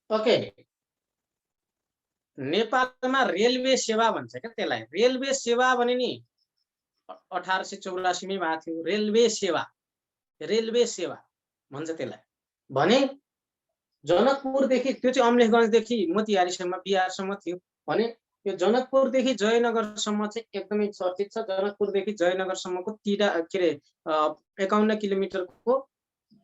Okay, नेपालमा railway सेवा भन्छ क्या त्यसलाई। रेलवे सेवा भने नि 1884 मै भएको थियो रेलवे सेवा। रेलवे सेवा भन्छ त्यसलाई। भने जनकपुरदेखि त्यो चाहिँ अमलेखगञ्जदेखि मोतिहारीसम्म बिहारसम्म थियो भने यो जनकपुरदेखि जयनगरसम्म चाहिँ एकदमै चर्चित छ। जनकपुरदेखि जयनगरसम्मको के अरे 51 किलोमिटरको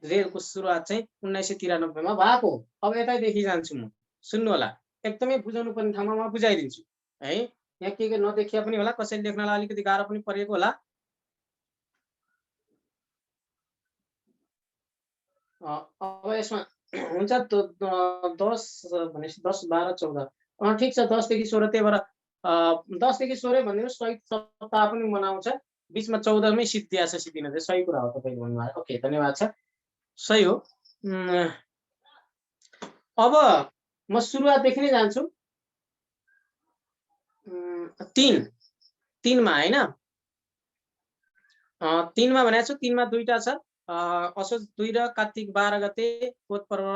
रेलको सुरुवात चाहिँ 1993 मा भएको। अब यतैदेखि जान्छु म, सुन्नु होला, एकदमै बुझाउनु पर्ने ठाउँमा म बुझाइदिन्छु है। यहाँ के नदेखिया पनि होला, कसैले लेख्नलाई अलिकति गाह्रो पनि परेको होला। अब यसमा हुन्छ 10 भनेपछि 10, 12, 14 ठिक छ, 10 देखि 16। त्यही भएर 10 देखि 16 भनिदिनुहोस्। शहीद सप्ताह पनि मनाउँछ, बिचमा 14 मै सिद्धिया छ, सिद्धिन चाहिँ सही कुरा हो तपाईँले भन्नुभयो। ओके, धन्यवाद छ, सही हो। अब म सुरुवातदेखि नै जान्छु। 3 मा हैन, 3 मा भनेको छु। 3 मा दुईटा छ, असोज 2 र कार्तिक 12 गते पोत पर्व र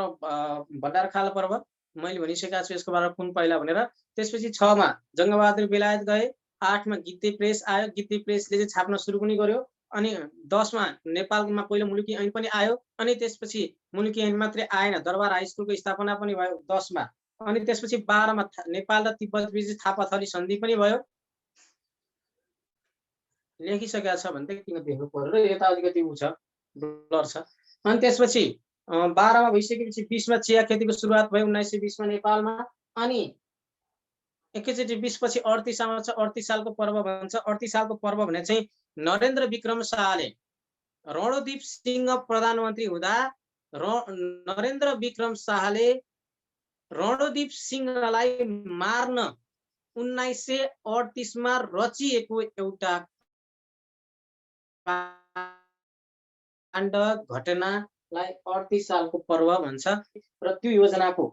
भण्डारखाल पर्व। मैले भनिसकेको छु यसको बारेमा कुन पहिला भनेर। त्यसपछि 6 मा जङ्गबहादुर बेलायत गए। 8 मा गिद्दी प्रेस आयो, गिद्दी प्रेसले चाहिँ छाप्न सुरु पनि गर्यो। अनि 10 मा नेपालमा पहिलो मुलुकी ऐन पनि आयो। अनि त्यसपछि मुलुकी ऐन मात्रै आएन, दरबार हाई स्कुलको स्थापना पनि भयो 10 मा। अनि त्यसपछि 12 मा नेपाल र तिब्बत बीच थापाथली सन्धि पनि भयो। लेखिसकेको छ भने त किन देख्नु पर्यो र यता अलिकति उ छ, ब्लर छ। अनि त्यसपछि 12 मा भइसकेपछि 20 मा चिया खेतीको सुरुवात भयो 1920 मा नेपालमा। अनि एकैचोटि 20 पछि 38 आउँछ, 38 सालको पर्व भन्छ। 38 सालको पर्व भने चाहिँ नरेन्द्र विक्रम शाहले रणदीप सिंह प्रधानमन्त्री हुँदा नरेन्द्र विक्रम शाहले रणदीप सिंहलाई मार्न 1938 मा रचिएको एउटा काण्ड घटनालाई 38 सालको पर्व भन्छ। र त्यो योजनाको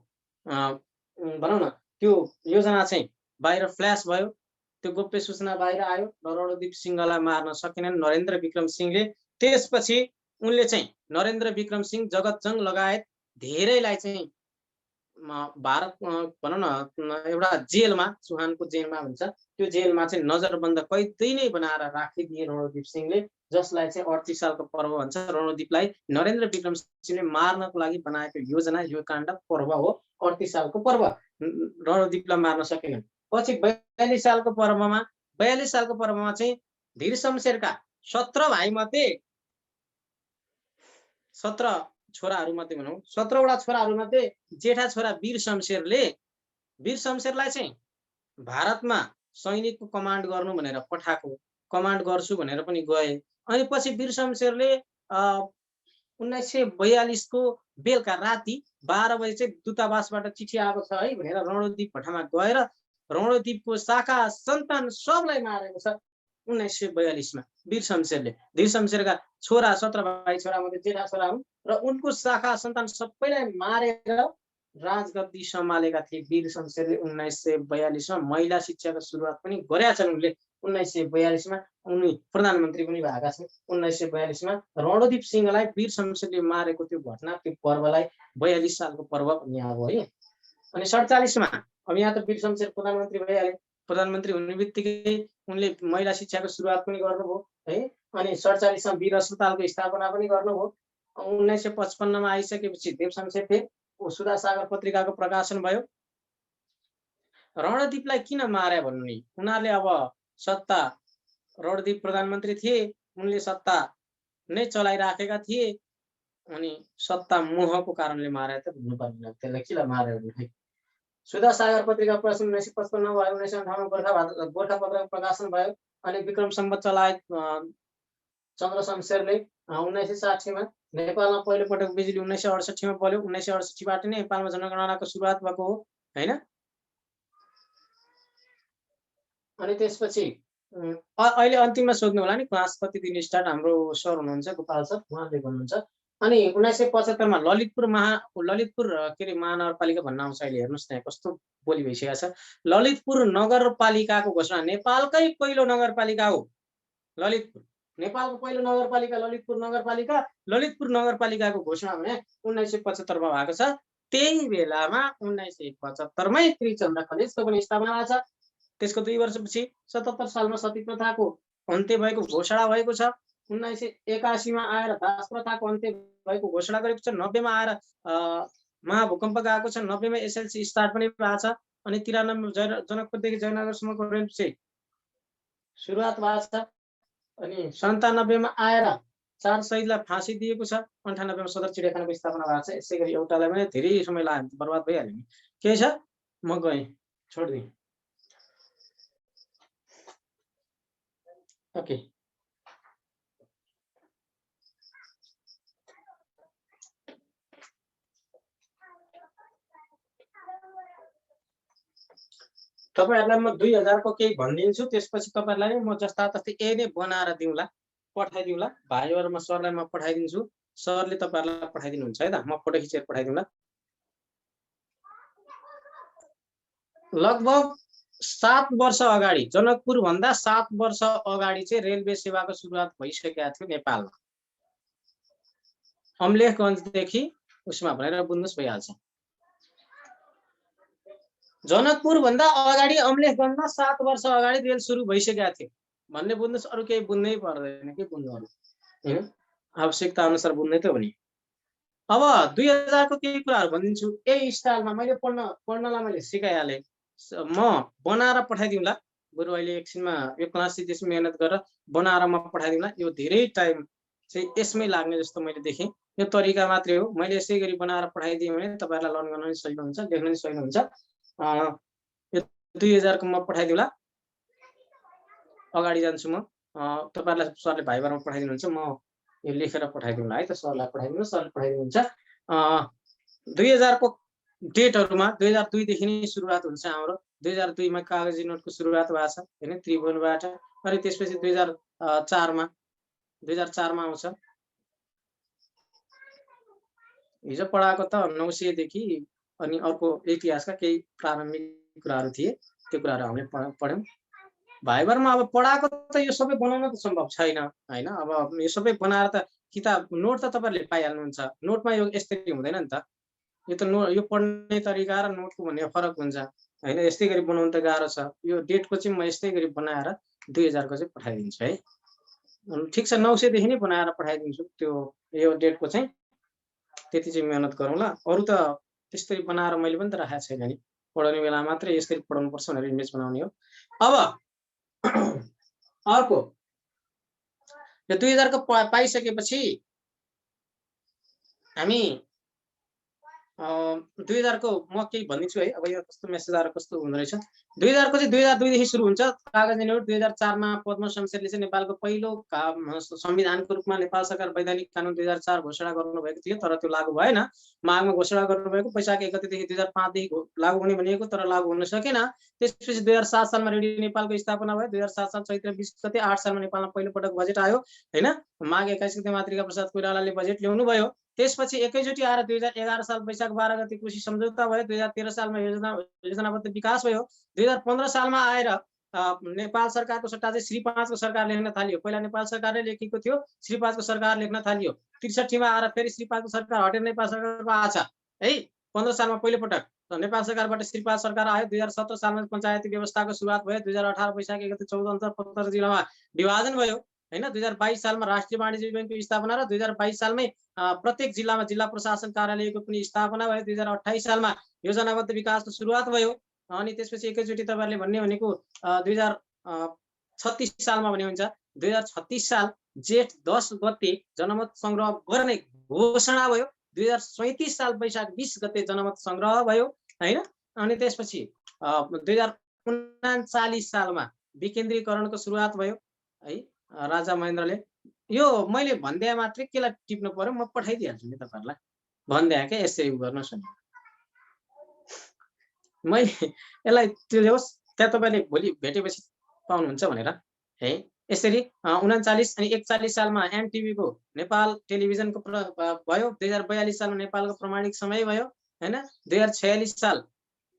भनौँ न, त्यो योजना चाहिँ बाहिर फ्ल्यास भयो, त्यो गोप्य सूचना बाहिर आयो र रणदीप सिंहलाई मार्न सकेनन् नरेन्द्र विक्रम सिंहले। त्यसपछि उनले चाहिँ नरेन्द्र विक्रम सिंह, जगतजङ लगायत धेरैलाई चाहिँ भारत भनौँ न एउटा जेलमा, चुहानको जेलमा भन्छ, त्यो जेलमा चाहिँ नजरबन्द कैदी नै बनाएर राखिदिए रणदीप सिंहले, जसलाई चाहिँ 38 सालको पर्व भन्छ। रणदीपलाई नरेन्द्र विक्रम सिंहले मार्नको लागि बनाएको योजना, यो काण्ड पर्व हो 38 सालको पर्व। रणदीपलाई मार्न सकेनन्। पछि 42 सालको पर्वमा चाहिँ धीर शमशेरका 17 भाइ मध्ये 17 छोराहरू मध्ये भनौँ, 17वटा छोराहरू मध्ये जेठा छोरा वीर शमशेरलाई चाहिँ भारतमा सैनिकको कमान्ड गर्नु भनेर पठाएको, कमान्ड गर्छु भनेर पनि गए। अनि पछि वीर शमशेरले 1942 को बेलुका राति 12 बजे चाहिँ दूतावासबाट चिठी आएको छ है भनेर रणदीप भट्टामा गएर रणदीपको शाखा सन्तान सबलाई मारेको छ 1942 मा वीर शमशेरले। धीर शमशेरका छोरा 17 भाइ छोरा मध्ये जेठा छोरा हुन् र उनको शाखा सन्तान सबैलाई मारेर राजगद्दी सम्हालेका थिए वीर शमशेरले। 1942 मा महिला शिक्षाको सुरुवात पनि गरेका छन् उनले। 1942 मा उनी प्रधानमन्त्री पनि भएका छन्। 1942 मा रणदीप सिंहलाई वीर शमशेरले मारेको त्यो घटना, त्यो पर्वलाई 42 सालको पर्व भन्ने हो है। अनि 47 मा अब यहाँ त वीर शमशेर प्रधानमन्त्री भइहाले। प्रधानमन्त्री हुने बित्तिकै उनले महिला शिक्षाको सुरुवात पनि गर्नुभयो है। अनि 47 मा वीर अस्पतालको स्थापना पनि गर्नुभयो। 1955 मा आइसकेपछि देव शमशेर थिए, सुधा सागर पत्रिकाको प्रकाशन भयो। रणदीपलाई किन मारे भन्नु नि, उनीहरूले अब सत्ता, रणदीप प्रधानमन्त्री थिए, उनले सत्ता नै चलाइराखेका थिए। अनि सत्ता मोहको कारणले मारे त भन्नु पर्दैन, त्यसलाई किन मारे भन्नु। सुधा सागर पत्रिका प्रकाशन 1955 भयो। 1958 गोर्खापत्रको प्रकाशन भयो। अनि विक्रम सम्वत चलाए चन्द्र शमशेरले 1960 मा। नेपालमा पहिलोपटक बिजुली 1968 मा बल्यो। 1968 बाट नै नेपालमा जनगणनाको सुरुवात भएको हो हैन। अनि त्यसपछि अहिले अन्तिममा सोध्नु होला नि, क्लास कति दिन स्टार्ट, हाम्रो सर हुनुहुन्छ गोपाल सर, उहाँले भन्नुहुन्छ। अनि 1975 मा ललितपुर के अरे महानगरपालिका भन्न आउँछ अहिले। हेर्नुहोस् न कस्तो बोली भइसकेको छ। ललितपुर नगरपालिकाको घोषणा, नेपालकै पहिलो नगरपालिका हो ललितपुर। नेपालको पहिलो नगरपालिका ललितपुर नगरपालिका। ललितपुर नगरपालिकाको घोषणा भने 1975 मा भएको छ। त्यही बेलामा 1975 मै त्रिचन्द्र कलेजको पनि स्थापना भएको छ। त्यसको 2 वर्षपछि 77 सालमा सती प्रथाको अन्त्य भएको घोषणा भएको छ। 1981 मा आएर दास प्रथाको अन्त्य भएको घोषणा गरेको छ। 90 मा आएर महाभूकम्प गएको छ। 90 मा एसएलसी स्टार्ट पनि भएको छ। अनि 93 जनकपुरदेखि जयनगरसम्मको रेल चाहिँ सुरुवात भएको छ। अनि 97 मा आएर 4 शहीदलाई फाँसी दिएको छ। 98 मा सदर चिडियाखानाको स्थापना भएको छ। यसै गरी एउटालाई पनि धेरै समय लाग्यो, बर्बाद भइहाल्यो नि। के छ, म गएँ, छोड्दिएँ। ओके, तपाईहरुलाई म 2000 को केही भनिदिन्छु, त्यसपछि तपाईहरुलाई म जस्ता तस्तै यही नै बनाएर दिउँला, पठाइदिउँला। भाइहरुमा सरलाई म पठाइदिन्छु, सरले तपाईहरुलाई पठाइदिनुहुन्छ है त। म फोटो खिचेर पठाइदिउँला। लगभग 7 वर्ष अगाडि, जनकपुर भन्दा 7 वर्ष अगाडि चाहिँ रेलवे सेवाको सुरुवात भइसकेको थियो नेपालमा। अमलेखगञ्जदेखि उसमा भनेर बुझ्नुस् भइहाल्छ। जनकपुर भन्दा अगाडि अमलेखगञ्जमा 7 वर्ष अगाडि रेल सुरु भइसकेको थियो भन्ने बुझ्नुस्। अरु केही बुझ्नै पर्दैन, के बुझ्नु अरु, हैन? आवश्यकता अनुसार बुझ्नै त हो नि। अब 2000 को केही कुराहरु भनिदिन्छु। यही स्टाइलमा मैले पढ्नलाई मैले सिकाइहाले। म बनाएर पठाइदिउँला। बरु अहिले एकछिनमा यो क्लास चाहिँ त्यसमा मेहनत गरेर बनाएर म पठाइदिउँला। यो धेरै टाइम चाहिँ यसमै लाग्ने जस्तो मैले देखेँ। यो तरिका मात्रै हो। मैले यसै गरी बनाएर पठाइदिएँ भने तपाईहरुलाई लर्न गर्न पनि सजिलो हुन्छ, लेख्न पनि सजिलो हुन्छ। यो 2000 को म पठाइदिउँला। अगाडि जान्छु म। तपाईहरुलाई सरले भाइबरमा पठाइदिनुहुन्छ, म यो लेखेर पठाइदिउँला है त। सरलाई पठाइदिनु, सरले पठाइदिनुहुन्छ। 2000 को डेटहरुमा 2002 देखि नै सुरुवात हुन्छ हाम्रो। 2002 मा कागजी नोटको सुरुवात भएको छ, हैन, त्रिभुवनबाट। अनि त्यसपछि 2004 मा आउँछ। हिजो पढाएको त 900 देखि अनि अर्को इतिहासका केही प्रारम्भिक कुराहरु थिए, त्यो कुराहरु हामीले पढ्यौं। भाइबरमा अब पढाएको त यो सबै बनाउन त सम्भव छैन, हैन? अब यो सबै बनाएर त किताब नोट त तपाईहरुले पाइहाल्नुहुन्छ। नोटमा यो यसरी हुँदैन नि त। यो त यो पढ्ने तरिका र नोटको भन्ने फरक हुन्छ, हैन? यस्तै गरी बनाउन त गाह्रो छ। यो डेटको चाहिँ म यस्तै गरी बनाएर 2000 को चाहिँ पठाइदिन्छु है। ठिक छ, 900 देखि नै बनाएर पठाइदिन्छु त्यो यो डेटको चाहिँ। त्यति चाहिँ मेहनत गरौँला। अरु त त्यसरी बनाएर मैले पनि त राखेको छैन नि। पढाउने बेला मात्रै यसरी पढाउनुपर्छ भनेर इमेज बनाउने हो। अब अर्को यो 2000 को पाइसकेपछि हामी 2000 को म केही भनिदिन्छु है। अब यो कस्तो मेसेज आएर कस्तो हुँदो रहेछ। 2000 को चाहिँ 2002 देखि सुरु हुन्छ। कागजी नोट 2004 मा पद्म शमशेरले चाहिँ नेपालको पहिलो संविधानको रूपमा नेपाल सरकार वैधानिक कानून 2004 घोषणा गर्नुभएको थियो, तर त्यो लागू भएन। माघमा घोषणा गर्नुभएको, वैशाख 1 गतेदेखि 2005 देखि लागू हुने भनिएको, तर लागू हुन सकेन। त्यसपछि 2007 सालमा रेडियो नेपालको स्थापना भयो। 2007 साल चैत्र 20 गते, 8 सालमा नेपालमा पहिलो पटक बजेट आयो, हैन? माघ 21 गते मातृका प्रसाद कोइरालाले बजेट ल्याउनु भयो। त्यसपछि एकैचोटी आएर 2011 साल वैशाख 12 गते कृषि सम्झौता भयो। 2013 सालमा योजनाबद्ध विकास भयो। 2015 सालमा आएर नेपाल सरकारको सट्टा चाहिँ श्री 5 को सरकार लेख्न थालियो। पहिला नेपाल सरकारले लेखेको थियो, श्री 5 को सरकार लेख्न थालियो। 63 मा आएर फेरि श्री 5 को सरकार हटेर नेपाल सरकारको आछ है। 15 सालमा पहिलो पटक नेपाल सरकारबाट श्री 5 सरकार आयो। 2017 सालमा पञ्चायती व्यवस्थाको सुरुवात भयो। 2018 वैशाख 1 गते 14 अन्तर्प्रदेश जिल्लामा विभाजन भयो, हैन? 2022 सालमा राष्ट्रिय वाणिज्य बैंकको स्थापना र 2022 सालमै प्रत्येक जिल्लामा जिल्ला प्रशासन कार्यालयको पनि स्थापना भयो। 2028 सालमा योजनाबद्ध विकासको सुरुवात भयो। अनि त्यसपछि एकैचोटी तपाईहरुले भन्ने भनेको 2036 सालमा भने हुन्छ। 2036 साल जेठ 10 गते जनमत संग्रह गर्ने घोषणा भयो। 2037 साल वैशाख 20 गते जनमत संग्रह भयो, हैन? अनि त्यसपछि 2039 सालमा विकेन्द्रीकरणको सुरुवात भयो है, राजा महेन्द्रले। यो मैले भन्दिए मात्रै केलाई टिप्नु पर्यो, म पठाइदिहाल्छु नि तपाईहरुलाई। भन्दिए के यसरी गर्नुस् नि। मैले यसलाई त्यो ल्याओस्, त्यहाँ तपाईले भोलि भेटेपछि पाउनुहुन्छ भनेर है। यसरी 39 अनि 41 सालमा एमटिभी को नेपाल टेलिभिजनको भयो। 2042 सालमा नेपालको प्रमाणिक समय भयो, हैन? 2046 साल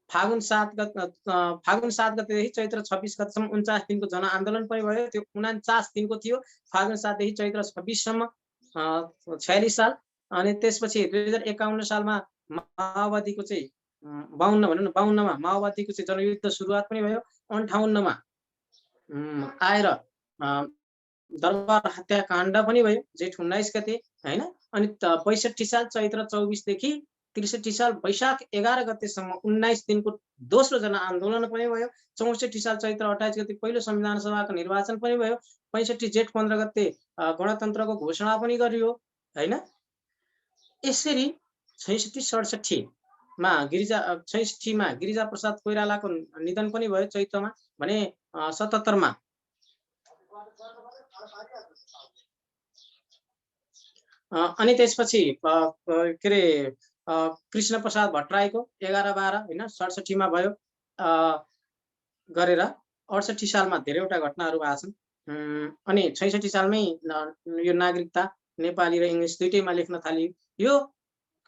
फागुन 7 गतेदेखि चैत्र 26 गतेसम्म 49 दिनको जनआन्दोलन पनि भयो। त्यो 49 दिनको थियो, फागुन 7 देखि चैत्र 26 सम्म, 46 साल। अनि त्यसपछि 2051 सालमा माओवादीको चाहिँ 52 भनौँ न 52 मा माओवादीको चाहिँ जनयुद्ध सुरुवात पनि भयो। 58 मा आएर दरबार हत्याकाण्ड पनि भयो जेठ 19 गते हैन। अनि 65 साल चैत्र 24 देखि 63 साल वैशाख 11 गतेसम्म 19 दिनको दोस्रो जनआन्दोलन पनि भयो। 64 साल चैत्र 28 गते पहिलो संविधान सभाको निर्वाचन पनि भयो। 65 जेठ 15 गते गणतन्त्रको घोषणा पनि गरियो हैन। यसरी 66-67 मा 66 मा गिरिजा प्रसाद कोइरालाको निधन पनि भयो चैत्रमा भने 77 मा अनि त्यसपछि के रे कृष्ण प्रसाद भट्टराईको 11-12 हैन 67 मा भयो गरेर 68 सालमा धेरैवटा घटनाहरू भएको छन्। अनि 66 सालमै यो नागरिकता नेपाली र इङ्ग्लिस दुईटैमा लेख्न थालियो। यो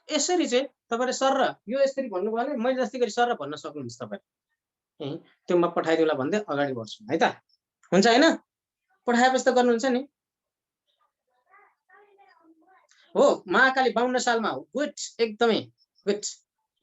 यसरी चाहिँ तपाईले सर र यो यसरी भन्नुभयो भने मैले जस्तै गरी सर र भन्न सक्नुहुन्छ तपाईले। त्यो म पठाइदिउँला भन्दै अगाडि बढ्छु है त। हुन्छ हैन? पठाएपछि त गर्नुहुन्छ नि? हो महाकाली 52 सालमा हो। गुड एकदमै गुड।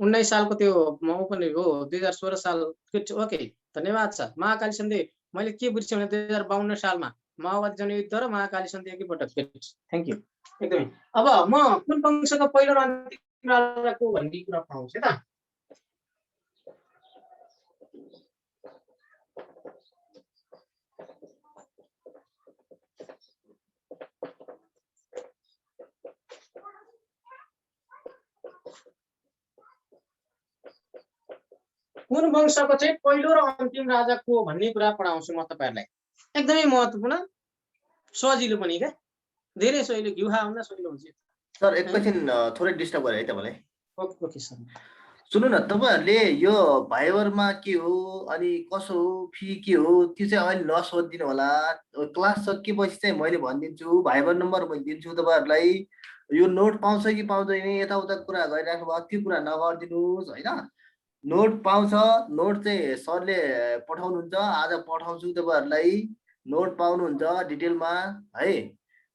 19 सालको त्यो म पनि हो 2016 साल गुड ओके धन्यवाद छ। महाकाली सन्धि मैले के बुझ्छु भने 2052 सालमा माओवादी जनयुद्ध र महाकाली सन्धि एकैपटक गुड थ्यांक यू एकदमै। अब म कुन वंशको पहिलो र अन्तिम राजाको भन्ने कुरा पढाउँछु है त। कुन वंशको चाहिँ पहिलो र अन्तिम राजा को भन्ने कुरा पढाउँछु म तपाईहरुलाई। एकदमै महत्त्वपूर्ण सजिलो पनि के धेरै सजिलो घिउ खाउन सजिलो हुन्छ। सर एकैछिन थोरै डिस्टर्ब गरे है तपाईलाई। Okay sir. सुन्नु न तपाईहरुले यो भाइबरमा के हो अनि कसो हो फी के हो त्यो चाहिँ अहिले नसोधिदिनु होला। क्लास सकिएपछि चाहिँ मैले भनिदिन्छु भाइबर नम्बर मैले दिन्छु तपाईहरुलाई। यो नोट पाउँछ कि पाउँदैन यताउता कुरा गरिराख्नु भयो त्यो कुरा नगर्दिनुस् हैन। नोट पाउँछ नोट चाहिँ सरले पठाउनुहुन्छ आज पठाउँछु तपाईहरुलाई। नोट पाउनुहुन्छ डिटेलमा है।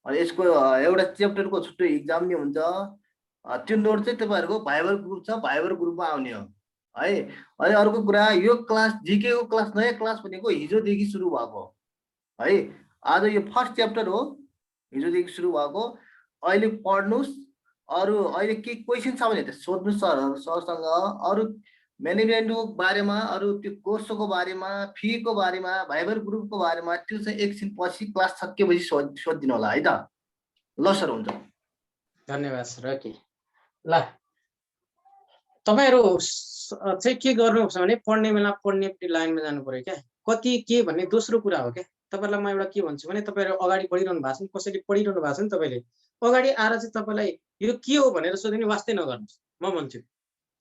अनि यसको एउटा च्याप्टरको छुट्टै एक्जाम नि हुन्छ। त्यो नोट चाहिँ तपाईहरुको भाइबर ग्रुप छ भाइबर ग्रुपमा आउने हो है। अनि अर्को कुरा यो क्लास जीके को क्लास नयाँ क्लास भनेको हिजोदेखि सुरु भएको है। आज यो फर्स्ट च्याप्टर हो हिजोदेखि सुरु भएको। अहिले पढ्नुस् अरु अहिले के क्वेशन छ भने त सोध्नु सरसँग। अरु म्यानेजमेन्टको बारेमा अरु त्यो कोर्सको बारेमा फी को बारेमा भाइबर ग्रुपको बारेमा त्यो चाहिँ एकछिन पछि क्लास सकिएपछि सोधिदिनु होला है त। ल सर हुन्छ। धन्यवाद सर ओके। ल तपाईहरु चाहिँ के गर्नुपर्छ भने पढ्ने बेला पढ्ने लाइनमा जानु पर्यो क्या। कति के भन्ने दोस्रो कुरा हो क्या। तपाईहरुलाई म एउटा के भन्छु भने तपाईहरु अगाडि पढिरहनु भएको छ कसैले पढिरहनु भएको छ नि तपाईले अगाडि आएर चाहिँ तपाईलाई यो के हो भनेर सोध्ने वास्तै नगर्नुस् म भन्छु।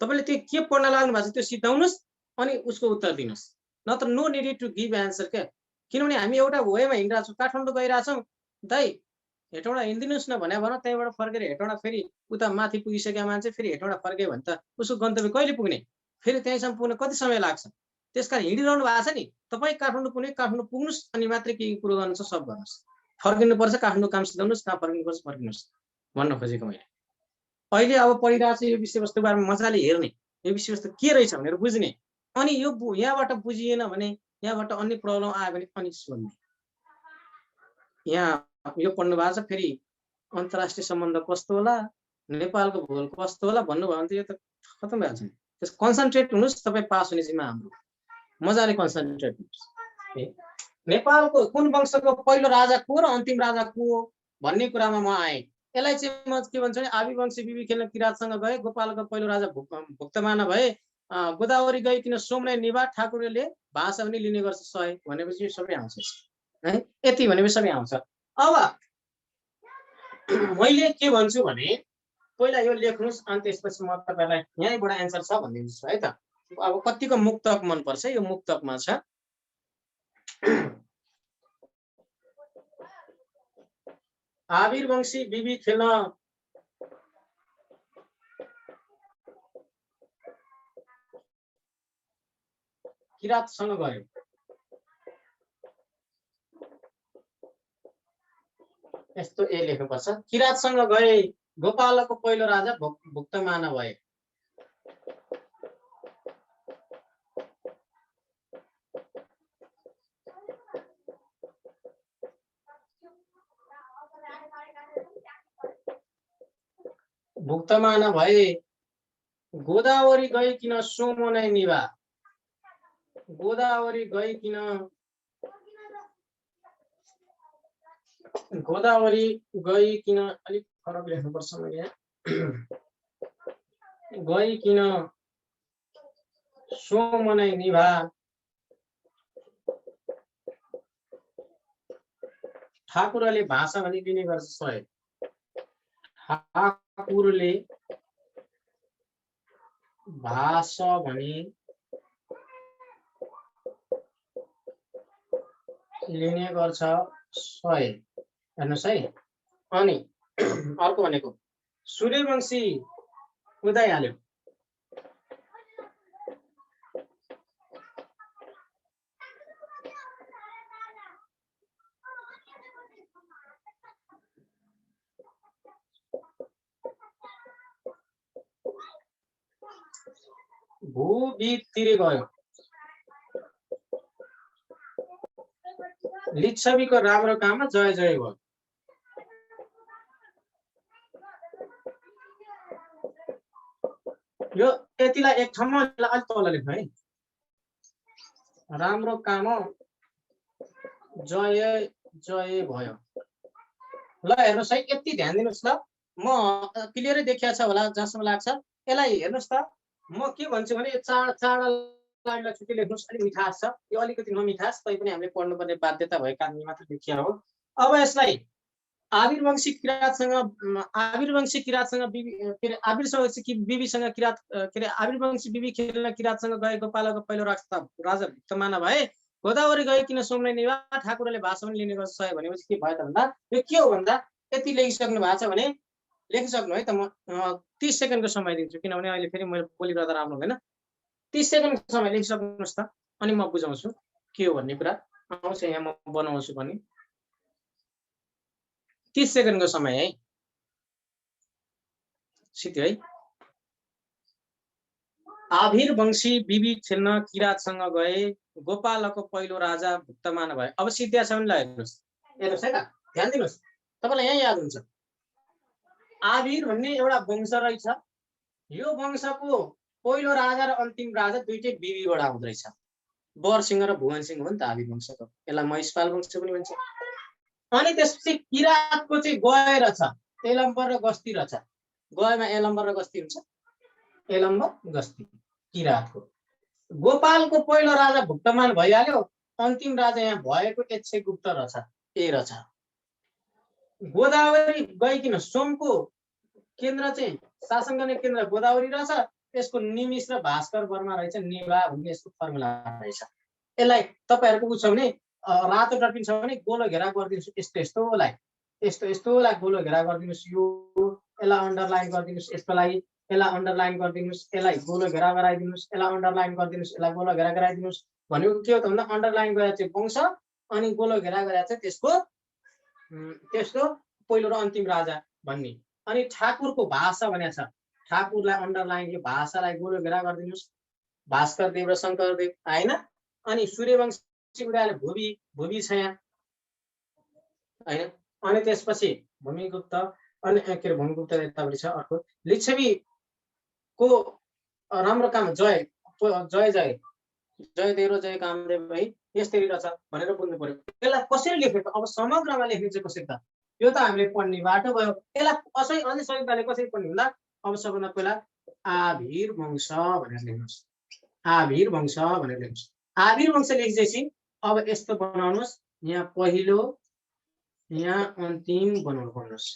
तपाईले त्यो के पढ्न लाग्नु भएको छ त्यो सिधाउनुस् अनि उसको उत्तर दिनुस्। नत्र no need to give answer क्या। किनभने हामी एउटा वेमा हिँडिरहेको छौँ काठमाडौँ गइरहेको छौँ दाइ हेटौँडा हिँडिदिनुस् न भने त्यहाँबाट फर्केर हेटौँडा फेरि उता माथि पुगिसकेका मान्छे फेरि हेटौँडा फर्के भने त उसको गन्तव्य कहिले पुग्ने फेरि त्यहीँसम्म पुग्न कति समय लाग्छ। त्यसकारण हिँडिरहनु भएको छ नि तपाईँ काठमाडौँ पुग्नुस् अनि मात्रै के कुरो गर्नु छ सब गर्नुस्। फर्किनुपर्छ काठमाडौँ काम सिधाउनुस् कहाँ फर्किनुपर्छ फर्किनुस् भन्न खोजेको मैले। अहिले अब पढिरहेको छ यो विषयवस्तु बारेमा मजाले हेर्ने यो विषयवस्तु के रहेछ भनेर बुझ्ने अनि यो यहाँबाट बुझिएन भने यहाँबाट अन्य प्रब्लम आयो भने अनि सोध्ने। यहाँ यो पढ्नु भएको छ फेरि अन्तर्राष्ट्रिय सम्बन्ध कस्तो होला नेपालको भूगोल कस्तो होला भन्नुभयो भने त यो त खतम भइहाल्छ नि। त्यस कन्सन्ट्रेट हुनुस् तपाईँ पास हुने जिम्मा हाम्रो मजाले कन्सन्ट्रेट हुनुस्। नेपालको कुन वंशको पहिलो राजा को र अन्तिम राजा को भन्ने कुरामा म आएँ। यसलाई चाहिँ म के भन्छु भने आदिवंशी बिबी खेल्न किराँतसँग गए गोपालको पहिलो राजा भुक्तमान भए गोदावरी गइकन सोमलाई निभा ठाकुरले भाषा पनि लिने गर्छ सय भनेपछि सबै आउँछ है। यति भनेपछि सबै आउँछ। अब मैले के भन्छु भने पहिला यो लेख्नुस् अनि त्यसपछि म तपाईलाई यहीँबाट एन्सर छ भनिदिन्छु है त। अब कतिको मुक्तक मन पर्छ यो मुक्तकमा छ आविर्वंशी बिबी खेल्न किराँतसँग गयो। यस्तो ए लेख्नुपर्छ किराँतसँग गए गोपालको पहिलो राजा भुक्तमान भए। भुक्तमान भए गोदावरी गइकिन सोमनै निभा। गोदावरी गइकिन अलिक फरक लेख्नुपर्छ मैले गइकिन सोमनै निभा। ठाकुरले भाषा भनी लिने गर्छ सहयोग। ठाकुरले भाषा भनी लिने गर्छ सहयोग। हेर्नुहोस् है। अनि अर्को भनेको सूर्यवंशी उदाइहाल्यो। भूभित्र गयो। लिच्छवीको राम्रो काममा जय जय भयो। यो यतिलाई एक ठाउँमा अलिक तल लेख्नु है। राम्रो काम जय जय भयो। ल हेर्नुहोस् है, यति ध्यान दिनुहोस् ल। म क्लियरै देखिया छ होला जसमा लाग्छ। यसलाई हेर्नुहोस् त, म के भन्छु भने चाडा लाइनलाई छुट्टी लेख्नुहोस्। अलिक मिठास छ, यो अलिकति नमिठास तै पनि हामीले पढ्नुपर्ने बाध्यता भएको कारणले मात्र लेखिया हो। अब यसलाई आविर्वंशी किराँतसँग आविर्वंशी बिबीसँग किराँत के अरे आविर्वंशी बिबी खेल्न किराँतसँग गए गोपालको पहिलो राजा भुक्तमान भए गोदावरी गइकिन सोमनै निभा। ठाकुरले भाषा पनि लिने गर्छ सहयोग भनेपछि के भयो त भन्दा यो के हो भन्दा यति लेखिसक्नु भएको छ भने लेखिसक्नु है त। म 30 सेकेन्डको समय दिन्छु, किनभने अहिले फेरि मैले बोलिरहँदा राम्रो हुँदैन। 30 सेकेन्डको समय लेखिसक्नुहोस् त, अनि म बुझाउँछु के हो भन्ने कुरा। आउँछ यहाँ म बनाउँछु पनि। 30 सेकेन्डको समय है। सित्यो है। आविर्वंशी बिबी खेल्न किराँतसँग गए गोपालको पहिलो राजा भुक्तमान भए। अब सिद्धिया छ भने ल हेर्नुहोस्। हेर्नुहोस् है त, ध्यान दिनुहोस्, तपाईँलाई यहाँ याद हुन्छ। आविर भन्ने एउटा वंश रहेछ। यो वंशको पहिलो राजा र अन्तिम राजा दुईटै बिबीबाट आउँदो रहेछ। बरसिंह र भुवनसिंह हो नि त आविर वंशको। यसलाई महिषपाल वंश पनि भन्छ। अनि त्यसपछि किराँतको चाहिँ गएर छ एलम्बर र गस्ती रहेछ। गएमा एलम्बर र गस्ती हुन्छ। एलम्बर गस्ती किराँतको। गोपालको पहिलो राजा भुक्तमान भइहाल्यो। अन्तिम राजा यहाँ भएको गुप्त रहेछ। ए रहेछ। गोदावरी गइकिन सोमको केन्द्र चाहिँ शासन गर्ने केन्द्र गोदावरी रहेछ। यसको निमिष र भास्कर वर्मा रहेछ। निभा भन्ने यसको फर्मुला रहेछ। यसलाई तपाईहरुको बुझ्छ भने रातो डटपिन छ भने गोलो घेरा गरिदिनुस्। यस्तोलाई गोलो घेरा गरिदिनुस्। यो यसलाई अन्डरलाइन गरिदिनुस्। यसको लागि यसलाई अन्डरलाइन गरिदिनुस्। यसलाई गोलो घेरा गराइदिनुस्। यसलाई अन्डरलाइन गरिदिनुस्। यसलाई गोलो घेरा गराइदिनुस्। भनेको के हो त भन्दा अन्डरलाइन गरेर चाहिँ वंश अनि गोलो घेरा गरेर चाहिँ त्यसको पहिलो र अन्तिम राजा भन्ने। अनि ठाकुरको भाषा भनेको छ। ठाकुरलाई अन्डरलाइन, यो भाषालाई गोलो घेरा गरिदिनुस्। भास्कर देव र शंकर देव हैन। अनि सूर्यवंशी उदाले भूमि छ यहाँ हैन। अनि त्यसपछि भूमिगुप्त अनि के रे भूमिगुप्त यतापटि छ। अर्को लिच्छवी को राम्रो काम जय देव र जय कामदेव है यसरी रहेछ भनेर बुझ्नु पर्यो। यसलाई कसरी लेख्ने त? अब समग्रमा लेख्ने चाहिँ कसरी त? यो त हामीले पढ्ने बाटो भयो। यसलाई अझै सही तरिकाले कसरी पढ्ने भन्दा अब सबभन्दा पहिला आविर वंश भनेर लेख्नुस्। आविर वंश भनेर लेख्नुस्। आविर वंश लेखेपछि अब यस्तो बनाउनुस्। यहाँ पहिलो यहाँ अन्तिम बनाउनु पर्नुस्।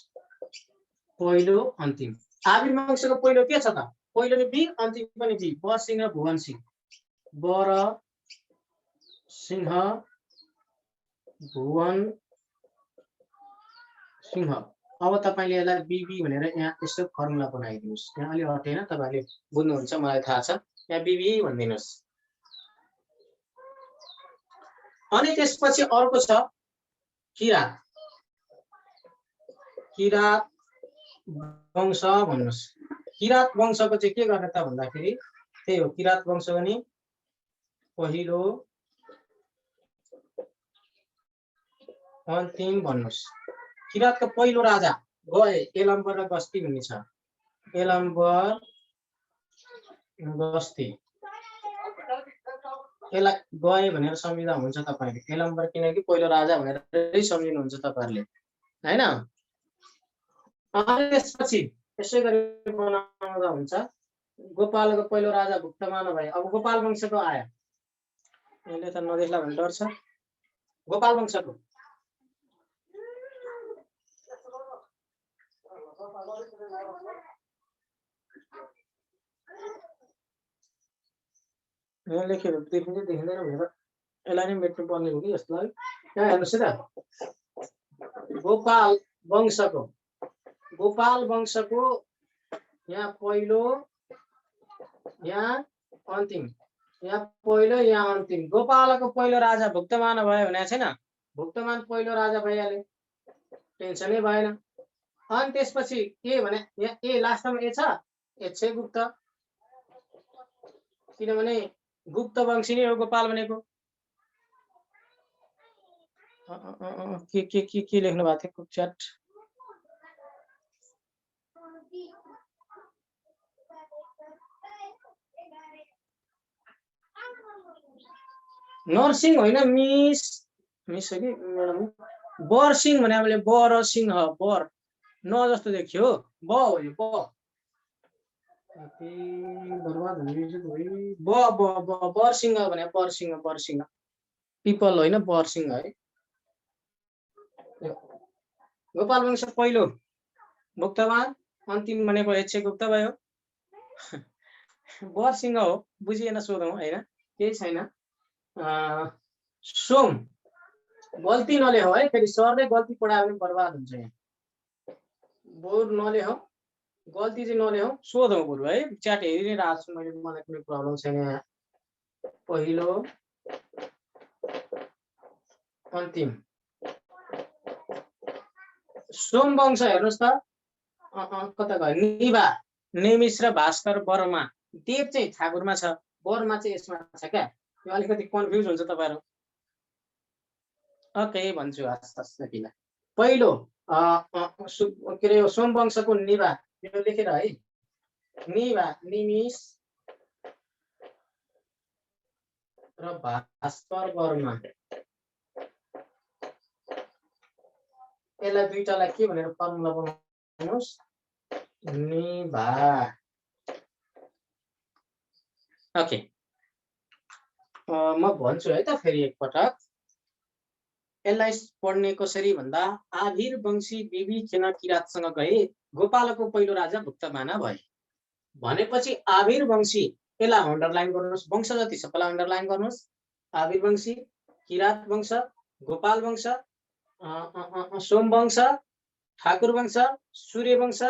पहिलो अन्तिम। आविर वंशको पहिलो के छ त? पहिलो नि बी, अन्तिम पनि बी। बरसिंह र भुवनसिंह। बर सिंह भुवन सिंह। अब तपाईले यसलाई बीबी भनेर यहाँ यस्तो फर्मुला बनाइदिनुस्। यहाँ अलि हटेन, तपाईले बुझ्नुहुन्छ, मलाई थाहा छ। यहाँ बीबी भनिदिनुस्। अनि त्यसपछि अर्को छ किरात। किरात वंश भन्नुस्। किरात वंशको चाहिँ के गर्ने त भन्दाखेरि त्यही हो। किरात वंश पनि पहिलो अन्तिम भन्नुस्। किरातको पहिलो राजा गए एलम्बर र गस्ती भन्ने छ। एलम्बर गस्ती यसलाई गए भनेर सम्झिँदा हुन्छ तपाईले एलम्बर किनकि पहिलो राजा भनेरै सम्झिनुहुन्छ तपाईहरुले हैन अनि त्यसपछि यसै गरी बनाउँदा हुन्छ गोपालको पहिलो राजा भुक्तमान भए अब गोपाल वंशको आयो यसले त नदेख्ला भन्ने डर छ गोपाल वंशको यहाँ लेखेको देखिन्छ देखिँदैन भनेर यसलाई नै मेट्नु पर्ने हो कि जस्तो लाग्यो यहाँ हेर्नुहोस् है त गोपाल वंशको यहाँ पहिलो यहाँ अन्तिम यहाँ पहिलो यहाँ अन्तिम गोपालको पहिलो राजा भुक्तमान भयो भने छैन भुक्तमान पहिलो राजा भइहाल्यो टेन्सनै भएन अनि त्यसपछि के भने यहाँ ए लास्टमा ए छ एच्छे गुप्त किनभने गुप्त वंशी नै हो गोपाल भनेको के लेख्नु भएको थियो च्याट नरसिंह होइन मिस मिस हो कि म्याडम बरसिंह भने हामीले बरसिंह बर न जस्तो देखियो ब हो यो ब बर्बाद बरसिंह भने बरसिंह पिपल होइन बरसिंह है गोपाल वंश पहिलो भुक्तमान अन्तिम भनेको एच्छे गुप्त भयो बरसिंह हो बुझिएन सोधौँ होइन केही छैन सोम गल्ती नलेखौ है फेरि सरले गल्ती पढायो भने बर्बाद हुन्छ यहाँ बोर्ड नलेखौ गल्ती चाहिँ नलेखौ सोधौँ बरु है च्याट हेरि नै रहेको छु मैले मलाई कुनै प्रब्लम छैन यहाँ पहिलो अन्तिम सोम वंश हेर्नुहोस् त कता गयो निभा नेमिस र भास्कर बर्मा देव चाहिँ ठाकुरमा छ बर्मा चाहिँ यसमा छ क्या यो अलिकति कन्फ्युज हुन्छ तपाईहरु ओके भन्छु हस्ता पहिलो के रे सोम वंशको निभा यो लेखेर है निभा निमिस र भास्कर बर्मा यसलाई दुईटालाई के भनेर फर्मुला बनाउनुस् निभा ओके म भन्छु है त फेरि एकपटक यसलाई पढ्ने कसरी भन्दा आभिर वंशी बिबी खेन किरातसँग गए गोपालको पहिलो राजा भुक्तमाना भए भनेपछि आभिर वंशी यसलाई अन्डरलाइन गर्नुस् वंश जति सबैलाई अन्डरलाइन गर्नुस् आभिर वंशी किरात वंश गोपाल वंश सोम वंश ठाकुर वंश सूर्य वंश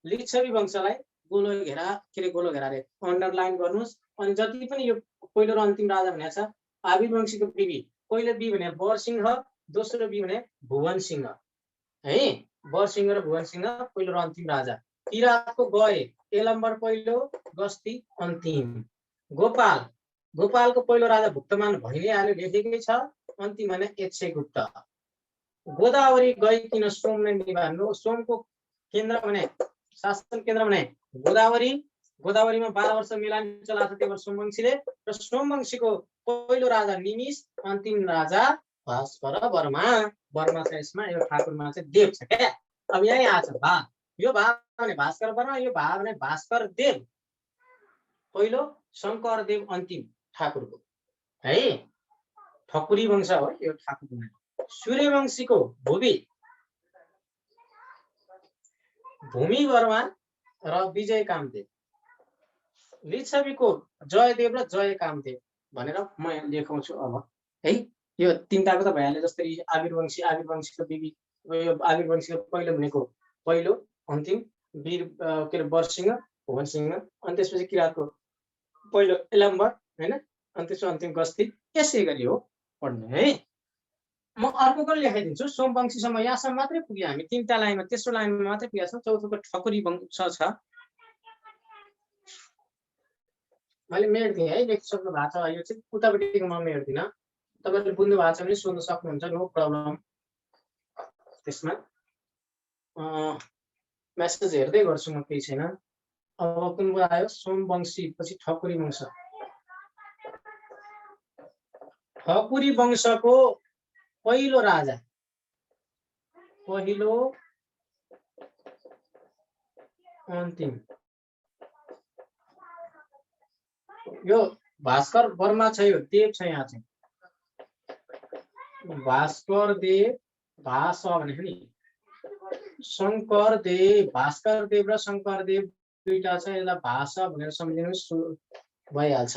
लिच्छवी वंशलाई गोलो घेरा के रे गोलो घेरा रे अन्डरलाइन गर्नुस् अनि जति पनि यो पहिलो र अन्तिम राजा भनेको छ आभिर वंशीको बिबी पहिलो बी भने बरसिंह दोस्रो बी भने भुवन सिंह है बरसिंह र भुवन सिंह पहिलो र अन्तिम राजा किरातको गए एलम्बर पहिलो गस्ती अन्तिम गोपालको पहिलो राजा भुक्तमान भइ नै हाल्यो लेखेकै छ अन्तिम भने एच्छे गुप्त गोदावरी गई किन सोम नै निभान्नु सोमको केन्द्र भने शासन केन्द्र भने गोदावरीमा 12 वर्ष मिलान चलाएको थियो सोमवंशीले र सोमवंशीको पहिलो राजा निमिष अन्तिम राजा भास्कर बर्मा छ यसमा यो ठाकुरमा चाहिँ देव छ क्या अब यही आछ भा यो भा भने भास्कर बर्मा यो भा भने भास्कर देव पहिलो शंकर देव अन्तिम ठाकुरको है ठकुरी वंश हो यो ठाकुरको सूर्यवंशीको भूमि वर्मा र विजय कामदेव लिच्छवीको जयदेव र जय कामदेव भनेर म लेखाउँछु अब है यो तीनटाको त भइहाल्यो जस्तै आभिर वंशीको बिबी यो आभिर वंशीको पहिलो भनेको पहिलो अन्तिम वीर के रे बरसिंह भुवन सिंह अनि त्यसपछि किरातको पहिलो एलम्बर हैन अनि त्यसपछि अन्तिम गस्ती यसै गरी हो पढ्ने है म अर्को पनि लेखाइदिन्छु सोमवंशीसम्म यहाँसम्म मात्रै पुग्यो हामी तीनटा लाइनमा तेस्रो लाइनमा मात्रै पुगेका छौँ चौथोको ठकुरी वंश छ मैले मेट्दिएँ है लेखिसक्नु भएको छ यो चाहिँ उतापट्टिको म मेट्दिनँ तपाईहरुले बुझ्नु भएको छ भने सोध्न सक्नुहुन्छ नो प्रब्लम त्यसमा मेसेज हेर्दै गर्छु म केही छैन अब कुन आयो सोमवंशी पछि ठकुरी वंश। ठकुरी वंशको पहिलो राजा पहिलो अन्तिम यो भास्कर वर्मा छ यो देव छ यहाँ चाहिँ भास्कर देव भाष भनेको नि शंकर देव भास्कर देव र शंकर देव दुईटा छ यसलाई भाषा भनेर सम्झिनुस् भइहाल्छ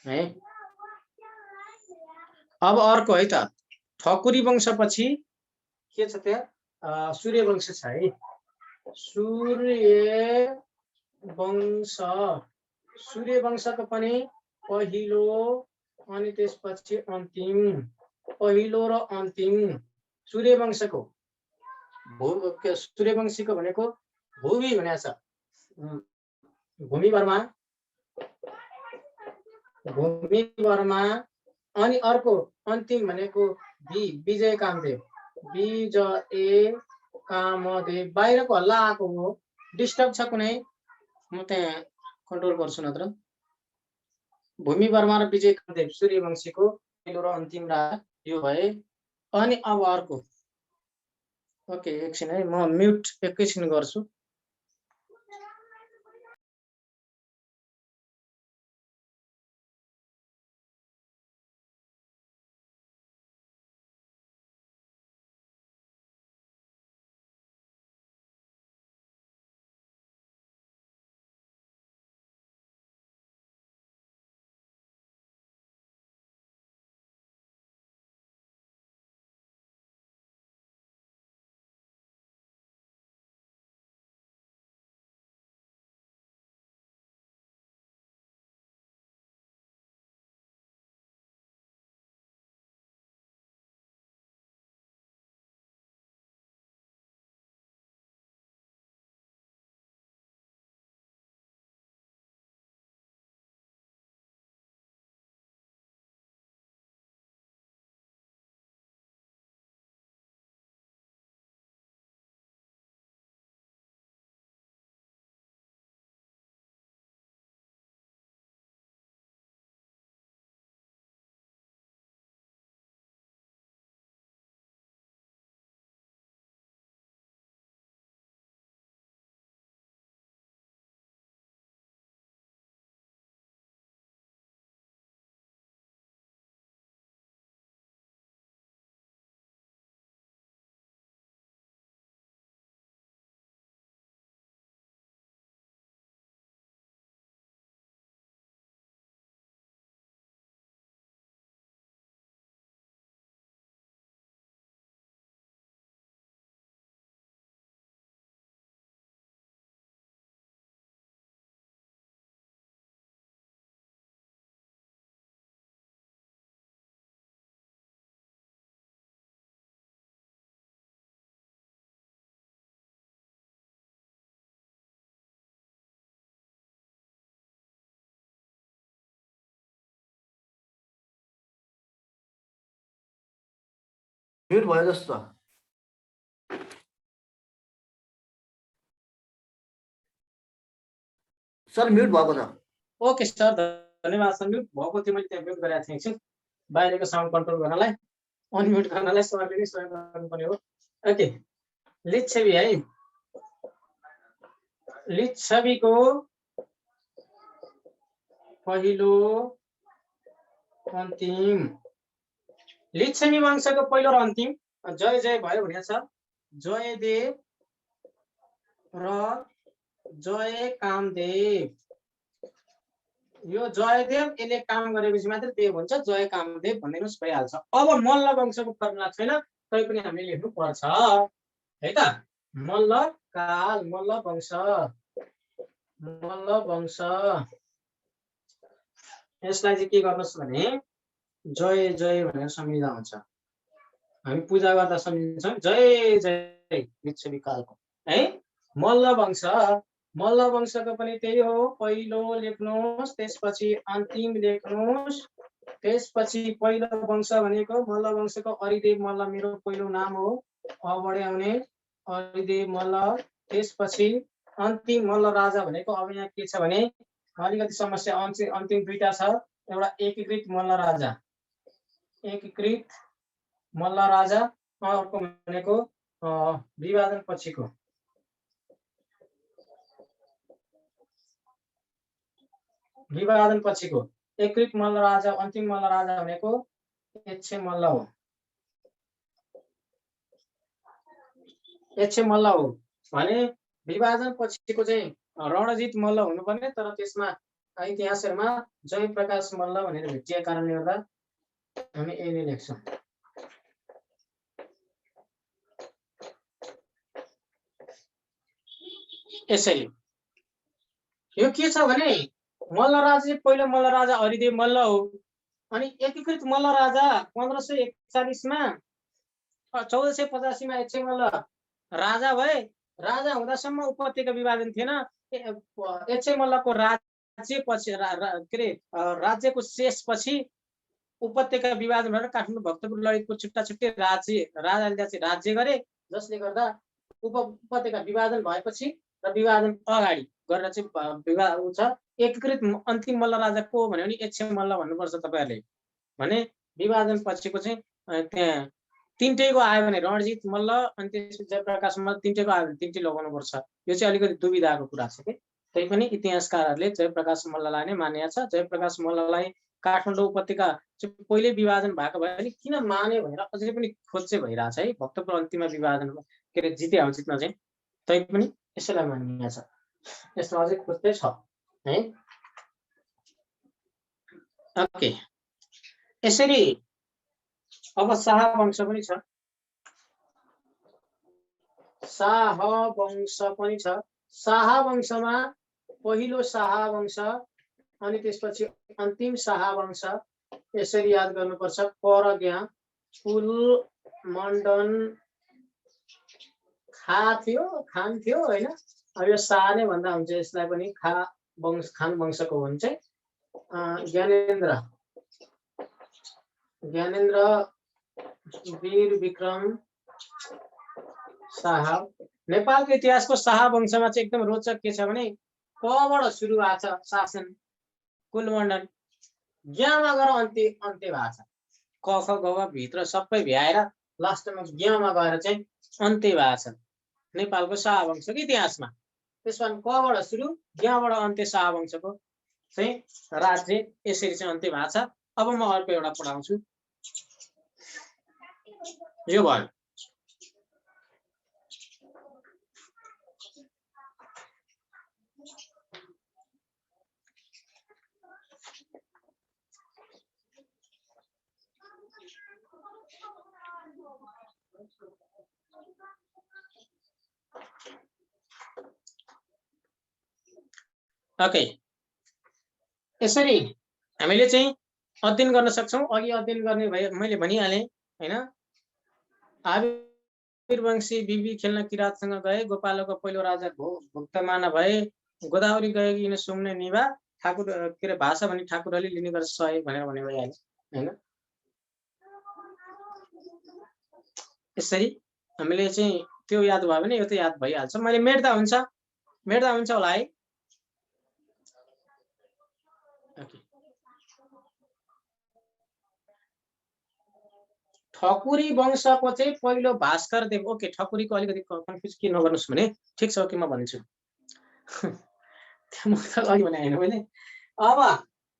है। अब अर्को है त ठकुरी वंशपछि के छ त्यहाँ सूर्यवंश छ है। सूर्यवंशको पनि पहिलो अनि त्यसपछि अन्तिम पहिलो र अन्तिम सूर्यवंशको सूर्यवंशीको भनेको भूमि भनेको छ भूमि वर्मा अनि अर्को अन्तिम भनेको विजय कामदेव बाहिरको हल्ला आएको हो डिस्टर्ब छ कुनै म त्यहाँ कन्ट्रोल गर्छु नत्र। भूमि वर्मा र विजय कामदेव सूर्यवंशीको पहिलो र अन्तिम राजा यो भए। अनि अब अर्को ओके एकछिन है म म्युट एकैछिन गर्छु। म्युट भयो जस्तो सर म्युट भएको छ। ओके सर धन्यवाद सर म्युट भएको थियो मैले त्यहाँ म्युट गरेको थिएँ एकछिन बाहिरको साउन्ड कन्ट्रोल गर्नलाई अनम्युट गर्नलाई सरले नै सहयोग गर्नुपर्ने हो। ओके लिच्छवी है लिच्छवीको पहिलो अन्तिम लिच्छवी वंशको पहिलो र अन्तिम जय जय भयो भनेको छ जयदेव र जय कामदेव। यो जयदेव यसले काम गरेपछि मात्र देव हुन्छ जय कामदेव भनिदिनुहोस् भइहाल्छ। अब मल्ल वंशको फर्मुला छैन तै पनि हामीले लेख्नु पर्छ है त। मल्ल काल मल्ल वंश यसलाई चाहिँ के गर्नुहोस् भने जय जय भनेर सम्झिँदा हुन्छ। हामी पूजा गर्दा सम्झिन्छौँ जय जय लिच्छवी कालको है। मल्ल वंशको पनि त्यही हो पहिलो लेख्नुहोस् त्यसपछि अन्तिम लेख्नुहोस् त्यसपछि पहिलो वंश भनेको मल्ल वंशको हरिदेव मल्ल मेरो पहिलो नाम हो अगाडि आउने हरिदेव मल्ल त्यसपछि अन्तिम मल्ल राजा भनेको अब यहाँ के छ भने अलिकति समस्या अन्तिम दुईटा छ। एउटा एकीकृत मल्ल राजा, एकीकृत मल्ल राजा, अर्को भनेको विभाजन पछिको एकीकृत मल्ल राजा, अन्तिम मल्ल राजा भनेको एच्छे मल्ल हो। एच्छे मल्ल हो भने विभाजन पछिको चाहिँ रणजित मल्ल हुनुपर्ने, तर त्यसमा इतिहासहरुमा जयप्रकाश मल्ल भनेर भेटिएको कारणले गर्दा हामी यही नै लेख्छौं। यसरी यो के छ भने मल्ल राजा पहिलो मल्ल राजा हरिदेव मल्ल हो। अनि एकीकृत मल्ल राजा 1541 मा 1485 मा एच्छे मल्ल राजा भए। राजा हुँदासम्म उपत्यका विभाजन थिएन। एच्छे मल्लको राज्य पछि के रे राज्यको शेष पछि उपत्यका विभाजन भएर काठमाडौँ भक्तपुर ललितपुर छुट्टा छुट्टै राजाले चाहिँ राज्य गरे, जसले गर्दा उपत्यका विभाजन भएपछि र विभाजन अगाडि गरेर चाहिँ विभाग छ। एकीकृत अन्तिम मल्ल राजा को भन्यो भने एच्छे मल्ल भन्नुपर्छ तपाईहरुले। भने विभाजन पछिको चाहिँ त्यहाँ तीनटैको आयो भने रणजित मल्ल अनि त्यसपछि जयप्रकाश मल्ल तीनटैको आयो भने तीनटै लगाउनु पर्छ। यो चाहिँ अलिकति दुविधाको कुरा छ के। तैपनि इतिहासकारहरूले जयप्रकाश मल्ललाई नै मानेको छ। जयप्रकाश मल्ललाई काठमाडौँ उपत्यका चाहिँ पहिले विभाजन भएको भए पनि किन माने भनेर अझै पनि खोज चाहिँ भइरहेछ है। भक्तपुर अन्तिममा विभाजन के रे जिते हो जित्न चाहिँ, तैपनि यसैलाई मानिएको छ। यसमा अझै खोज चाहिँ छ है। ओके, यसरी अब शाह वंश पनि छ। शाह वंश पनि छ। शाह वंशमा पहिलो शाह वंश अनि त्यसपछि अन्तिम शाह वंश। यसरी याद गर्नुपर्छ। परज्ञा, कुल, मण्डन, खा थियो, खान थियो हैन। अब यो शाह नै भन्दा हुन्छ यसलाई पनि। खान वंशको हो भने चाहिँ ज्ञानेन्द्र वीर विक्रम शाह। नेपालको इतिहासको शाह वंशमा चाहिँ एकदम रोचक के छ भने कबाट सुरु भएको छ शासन, कुलमण्डन, ज्ञमा गएर अन्त्य भएको छ। क ख ग भित्र सबै भ्याएर लास्टमा ज्ञमा गएर चाहिँ अन्त्य भएको छ नेपालको शाह वंशको इतिहासमा। त्यसमा कबाट सुरु ज्ञबाट अन्त्य शाह वंशको चाहिँ राज्य यसरी चाहिँ अन्त्य भएको छ। अब म अर्को एउटा पढाउँछु। यो भयो। ओके, यसरी हामीले चाहिँ अध्ययन गर्न सक्छौं। अघि अध्ययन गर्ने भए मैले भनिहालेँ हैन। आविर्वंशी बिबी खेल्न किराँतसँग गए, गोपालको पहिलो राजा भुक्तमाना भए, गोदावरी गएकी यिन सुम्ने निभा, ठाकुर के रे भाषा भनी ठाकुरले लिने गर्छ सही भनेर भने भइहाल्यो हैन। यसरी हामीले चाहिँ त्यो याद भयो भने यो त याद भइहाल्छ। मैले मेट्दा हुन्छ होला है। ओके, ठकुरी वंशको चाहिँ पहिलो भास्कर देव। ओके, ठकुरीको अलिकति कन्फ्युज के नगर्नुस् भने ठिक छ। ओके, म भन्छु। म त अघि भने हैन मैले। अब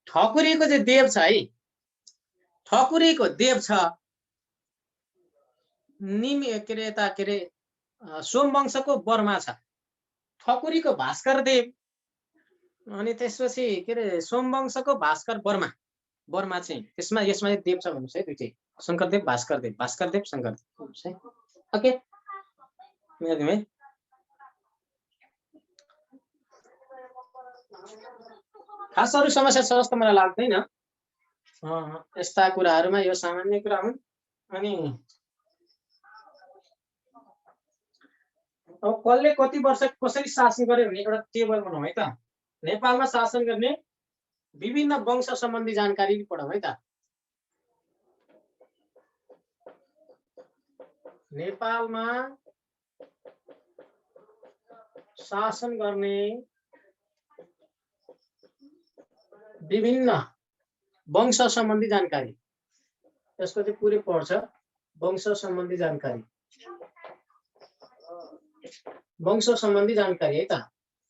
ठकुरीको चाहिँ देव छ है। ठकुरीको देव छ के रे यता के रे सोमवंशको बर्मा छ। ठकुरीको भास्कर देव अनि त्यसपछि के रे सोमवंशको भास्कर बर्मा चाहिँ यसमा देव छ भन्नुस् है। दुईटै शंकरदेव भास्करदेव शंकरदेव है। ओके, है। खास अरू समस्या छ जस्तो मलाई लाग्दैन। यस्ता कुराहरुमा यो सामान्य कुरा हुन्। अनि अब कसले कति वर्ष कसरी शासन गर्यो भने एउटा टेबल बनाऊ है त। नेपालमा शासन गर्ने विभिन्न वंश सम्बन्धी जानकारी पढाऊ है त। नेपालमा शासन गर्ने विभिन्न वंश सम्बन्धी जानकारी, यसको चाहिँ पुरै पर्छ वंश सम्बन्धी जानकारी, वंश सम्बन्धी जानकारी है त।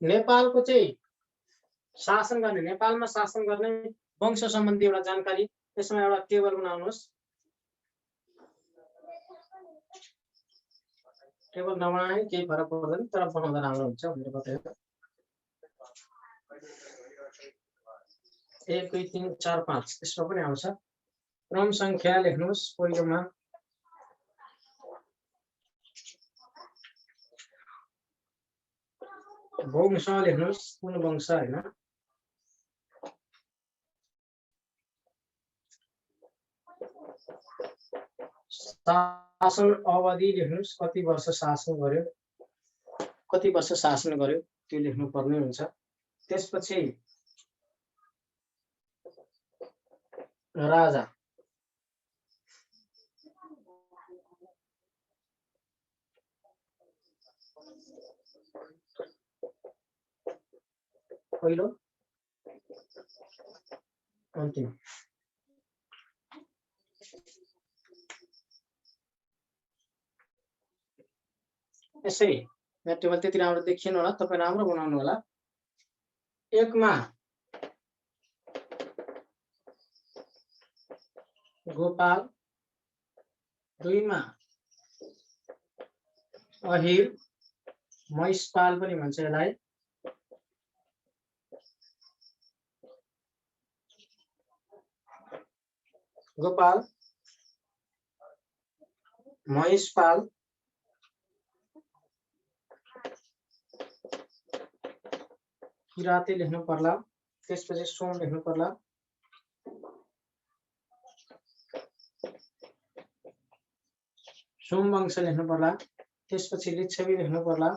नेपालको चाहिँ शासन गर्ने, नेपालमा शासन गर्ने वंश सम्बन्धी एउटा जानकारी, यसमा एउटा टेबल बनाउनुहोस्। टेबल नबनाए केही फरक पर्दैन, तर बनाउँदा राम्रो हुन्छ भनेर बताएको। 1 2 3 4 5 त्यसमा पनि आउँछ। क्रम संख्या लेख्नुहोस् पहिलोमा। वंश लेख्नुहोस्, कुन वंश हैन। शासन अवधि लेख्नुहोस्, कति वर्ष शासन गर्यो, कति वर्ष शासन गर्यो त्यो लेख्नु पर्ने हुन्छ। त्यसपछि राजा, पहिलो अन्तिम। यसरी यहाँ टेबल त्यति राम्रो देखिएन होला, तपाईँ राम्रो बनाउनु होला। 1 मा गोपाल, 2 मा अहिर, महिषपाल पनि भन्छ यसलाई, गोपाल, महिषपाल, किराँती लेख्नु पर्ला, त्यसपछि सोम लेख्नु पर्ला, सोम वंश लेख्नु पर्ला, त्यसपछि लिच्छवी लेख्नु पर्ला,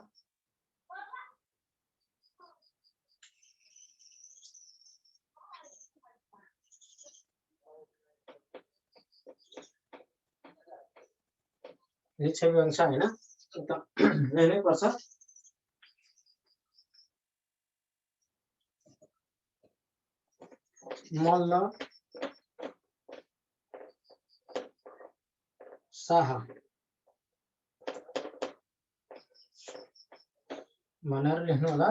लिच्छवी वंश हैन एकदम लेख्नै पर्छ। मल्ल, शाह भनेर लेख्नु होला।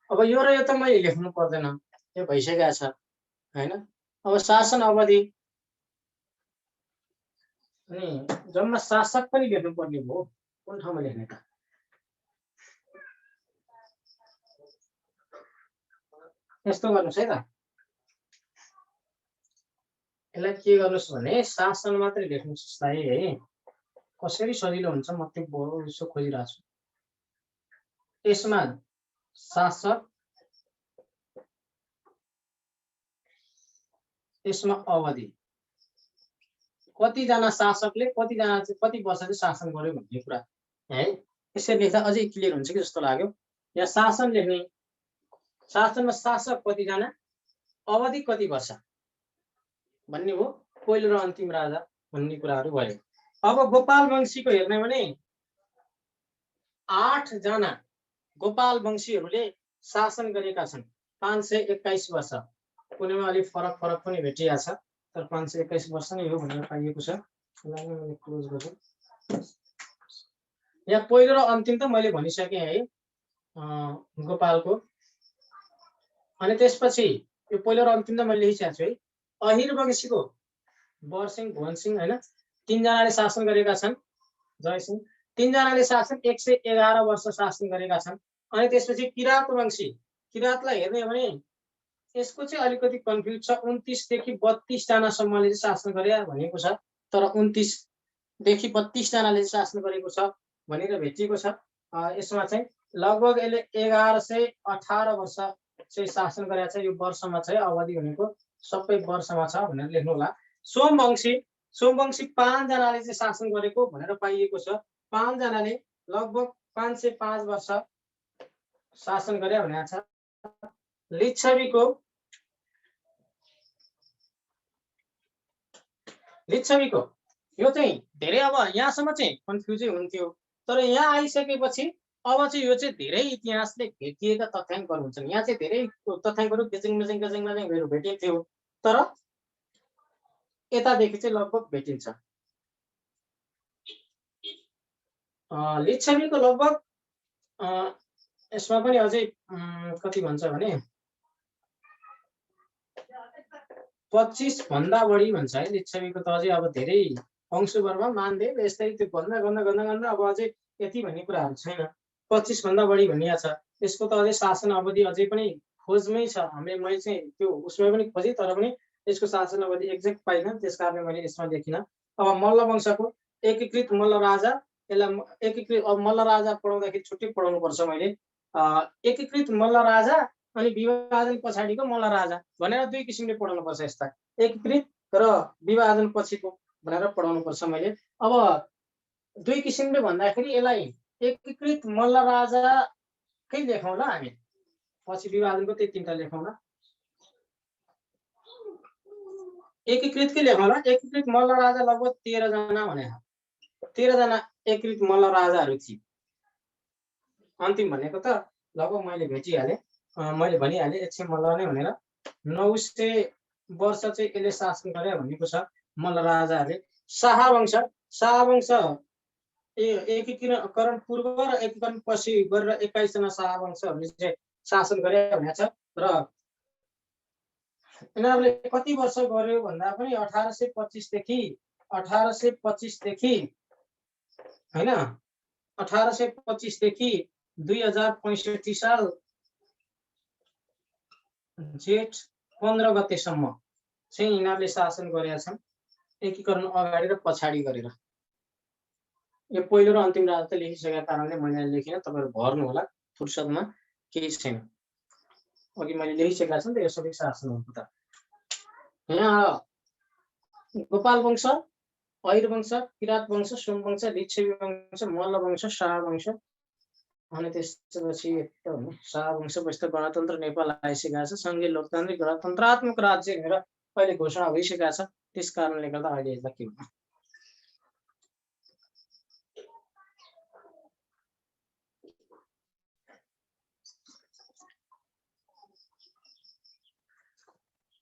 अब यो र यो त मैले लेख्नु पर्दैन, यो भइसकेको छ हैन। अब शासन अवधि अनि जम्मा शासक पनि लेख्नु पर्ने भयो, कुन ठाउँमा लेख्ने त? यस्तो गर्नुस् है त, यसलाई के गर्नुस् भने शासन मात्रै लेख्नुस् यसलाई है, कसरी सजिलो हुन्छ म त्यो यसो खोजिरहेको छु। यसमा शासक, यसमा अवधि, कतिजना शासकले कतिजना चाहिँ कति वर्ष चाहिँ शासन गर्यो भन्ने कुरा है। यसरी लेख्दा अझै क्लियर हुन्छ कि जस्तो लाग्यो। यहाँ शासन लेख्ने, शासनमा शासक कतिजना, अवधि कति वर्ष भन्ने हो, पहिलो र अन्तिम राजा भन्ने कुराहरू भयो। अब गोपाल वंशीको हेर्ने भने 8 जना गोपाल वंशीहरूले शासन गरेका छन्, 521 वर्ष। कुनैमा अलिक फरक पनि भेटिया छ, तर 521 वर्ष नै हो भनेर पाइएको छ। यसलाई मैले क्लोज गर्छु। यहाँ पहिलो र अन्तिम त मैले भनिसकेँ है गोपालको। अनि त्यसपछि यो पहिलो र अन्तिम त मैले लेखिसकेको छु है। अहिर वंशीको बरसिंह, भुवनसिंह हैन, 3 जनाले शासन गरेका छन्। जयसिंह 3 जनाले शासन 111 वर्ष शासन गरेका छन्। अनि त्यसपछि किरात वंशी, किरातलाई हेर्ने भने यसको चाहिँ अलिकति कन्फ्युज छ। 29 देखि 32 जनासम्मले शासन गरे भनेको छ, तर 29 देखि 32 जनाले शासन गरेको छ भनेर भेटिएको छ। यसमा चाहिँ लगभग यसले 1118 वर्ष चाहिँ शासन गरेको छ। यो वर्षमा चाहिँ अवधि भनेको सबै वर्षमा छ भनेर लेख्नु होला। सोमवंशी, सोमवंशी 5 जनाले चाहिँ शासन गरेको भनेर पाइएको छ। 5 जनाले लगभग 505 वर्ष शासन गरे भनेको छ। लिच्छवीको, यो चाहिँ धेरै अब यहाँसम्म चाहिँ कन्फ्युजै हुन्थ्यो, तर यहाँ आइसकेपछि अब चाहिँ यो चाहिँ धेरै इतिहासले भेटिएका तथ्याङ्कहरू हुन्छन्। यहाँ चाहिँ धेरै तथ्याङ्कहरू गेजिङमेजिङहरू भेटिन्थ्यो, तर यतादेखि चाहिँ लगभग भेटिन्छ। लिच्छवीको लगभग यसमा पनि अझै कति भन्छ भने 25 भन्दा बढी भन्छ है। लिच्छवीको त अझै अब धेरै अंशवर्ग मानदेव यस्तै त्यो भन्दा अब अझै यति भन्ने कुराहरू छैन। 25 भन्दा बढी भनिया छ। यसको त अझै शासन अवधि अझै पनि खोजमै छ। मैले चाहिँ त्यो उसमै पनि खोजेँ, तर पनि यसको शासन अवधि एक्ज्याक्ट पाइनँ, त्यसकारणले मैले यसमा देखिनँ। अब मल्ल वंशको एकीकृत मल्ल राजा, यसलाई एकीकृत अब मल्ल राजा पढाउँदाखेरि छुट्टै पढाउनु पर्छ मैले। एकीकृत मल्ल राजा अनि विभाजन पछाडिको मल्ल राजा भनेर दुई किसिमले पढाउनु पर्छ यसलाई। एकीकृत र विभाजन पछिको भनेर पढाउनु पर्छ मैले। अब दुई किसिमले भन्दाखेरि यसलाई एकीकृत मल्ल राजाकै लेखौँला हामी, पछि विभाजनको त्यही तीनटा लेखौँला। एकीकृतकै लेखौँला। एकीकृत मल्ल राजा लगभग 13 जना भने 13 जना एकीकृत मल्ल राजाहरू थिए। अन्तिम भनेको त लगभग मैले भेटिहालेँ, मैले भनिहालेँ एकछिन मल्ल नै भनेर। 900 वर्ष चाहिँ यसले शासन गरे भनेको छ मल्ल राजाहरूले। शाहवंश एकीकरण पूर्व र एकीकरण पछि गरेर 21 जना शाहवंशहरूले चाहिँ शासन गरे भनेको छ। र यिनीहरूले कति वर्ष गर्यो भन्दा पनि 1825 देखि हैन 1825 देखि 2065 साल जेठ 15 गतेसम्म चाहिँ यिनीहरूले शासन गरेका छन्, एकीकरण अगाडि र पछाडि गरेर। यो पहिलो र अन्तिम राजा त लेखिसकेका कारणले मैले लेखिनँ, तपाईहरु भर्नु होला, फुर्सदमा केही छैन। अघि मैले लेखिसकेका छन् त यो सबै शासनहरुको त। यहाँ गोपाल वंश, ऐर वंश, किरात वंश, सोम वंश, लिच्छवी वंश, मल्ल वंश, शाह वंश, अनि त्यसपछि शाह वंशपछि गणतन्त्र नेपाल आइसकेका छ। संघीय लोकतान्त्रिक गणतन्त्रात्मक राज्य भनेर अहिले घोषणा भइसकेका छ। त्यस कारणले गर्दा अहिले यसलाई के भन्छ,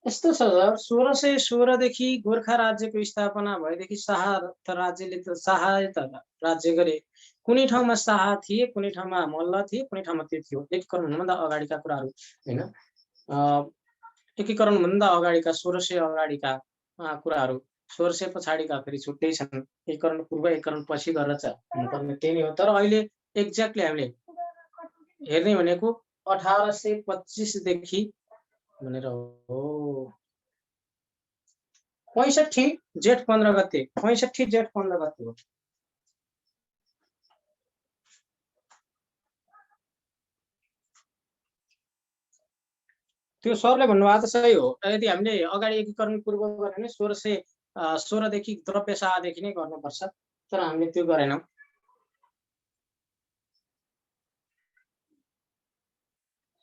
यस्तो छ। 1616 देखि गोर्खा राज्यको स्थापना भएदेखि शाह राज्यले त शाह राज्य गरे। कुनै ठाउँमा शाह थिए, कुनै ठाउँमा मल्ल थिए, कुनै ठाउँमा त्यो थियो। एकीकरण हुनुभन्दा अगाडिका कुराहरू हैन, एकीकरण भन्दा अगाडिका 1600 अगाडिका कुराहरू, 1600 पछाडिका फेरि छुट्टै छन्। एकीकरण पूर्व एकीकरण पछि गरेर हुनुपर्ने त्यही नै हो। तर अहिले एक्ज्याक्टली हामीले हेर्ने भनेको 1825 देखि भनेर हो। 65 जेठ 15 गते, 65 जेठ 15 गते हो। त्यो सरले भन्नुभएको त सही हो। यदि हामीले अगाडि एकीकरण पूर्व गर्यो भने 1616 देखि द्रव्य शाहदेखि नै गर्नुपर्छ, तर हामीले त्यो गरेनौं।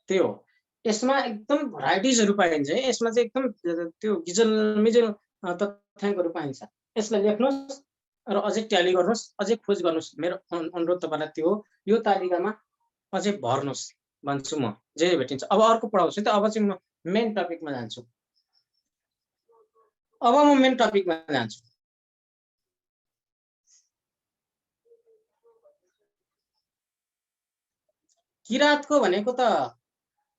त्यो हो। यसमा एकदम भराइटिजहरु पाइन्छ है। यसमा चाहिँ एकदम त्यो गिजलमिजल तथ्याङ्कहरु पाइन्छ। यसलाई लेख्नुस् र अझै ट्याली गर्नुस्, अझै खोज गर्नुस्। मेरो अनुरोध तपाईलाई त्यो हो। यो तालिकामा अझै भर्नुस् भन्छु म, जे भेटिन्छ। अब अर्को पढाउँछु त। अब चाहिँ म मेन टपिकमा जान्छु। किरातको भनेको त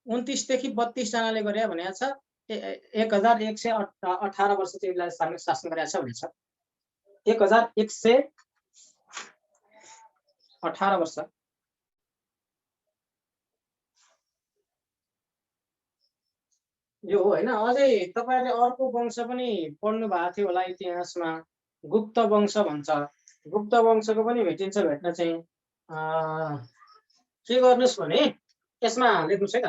29 देखि 32 जनाले गरे भनेको छ। 1118 वर्ष चाहिँ यसलाई शासन गरेको छ भनेको छ। 1118 वर्ष। यो हो हैन। अझै तपाईहरुले अर्को वंश पनि पढ्नु भएको थियो होला इतिहासमा, गुप्त वंश भन्छ। गुप्त वंशको पनि भेटिन्छ। भेट्न चाहिँ के गर्नुस् भने यसमा लेख्नुस् है त।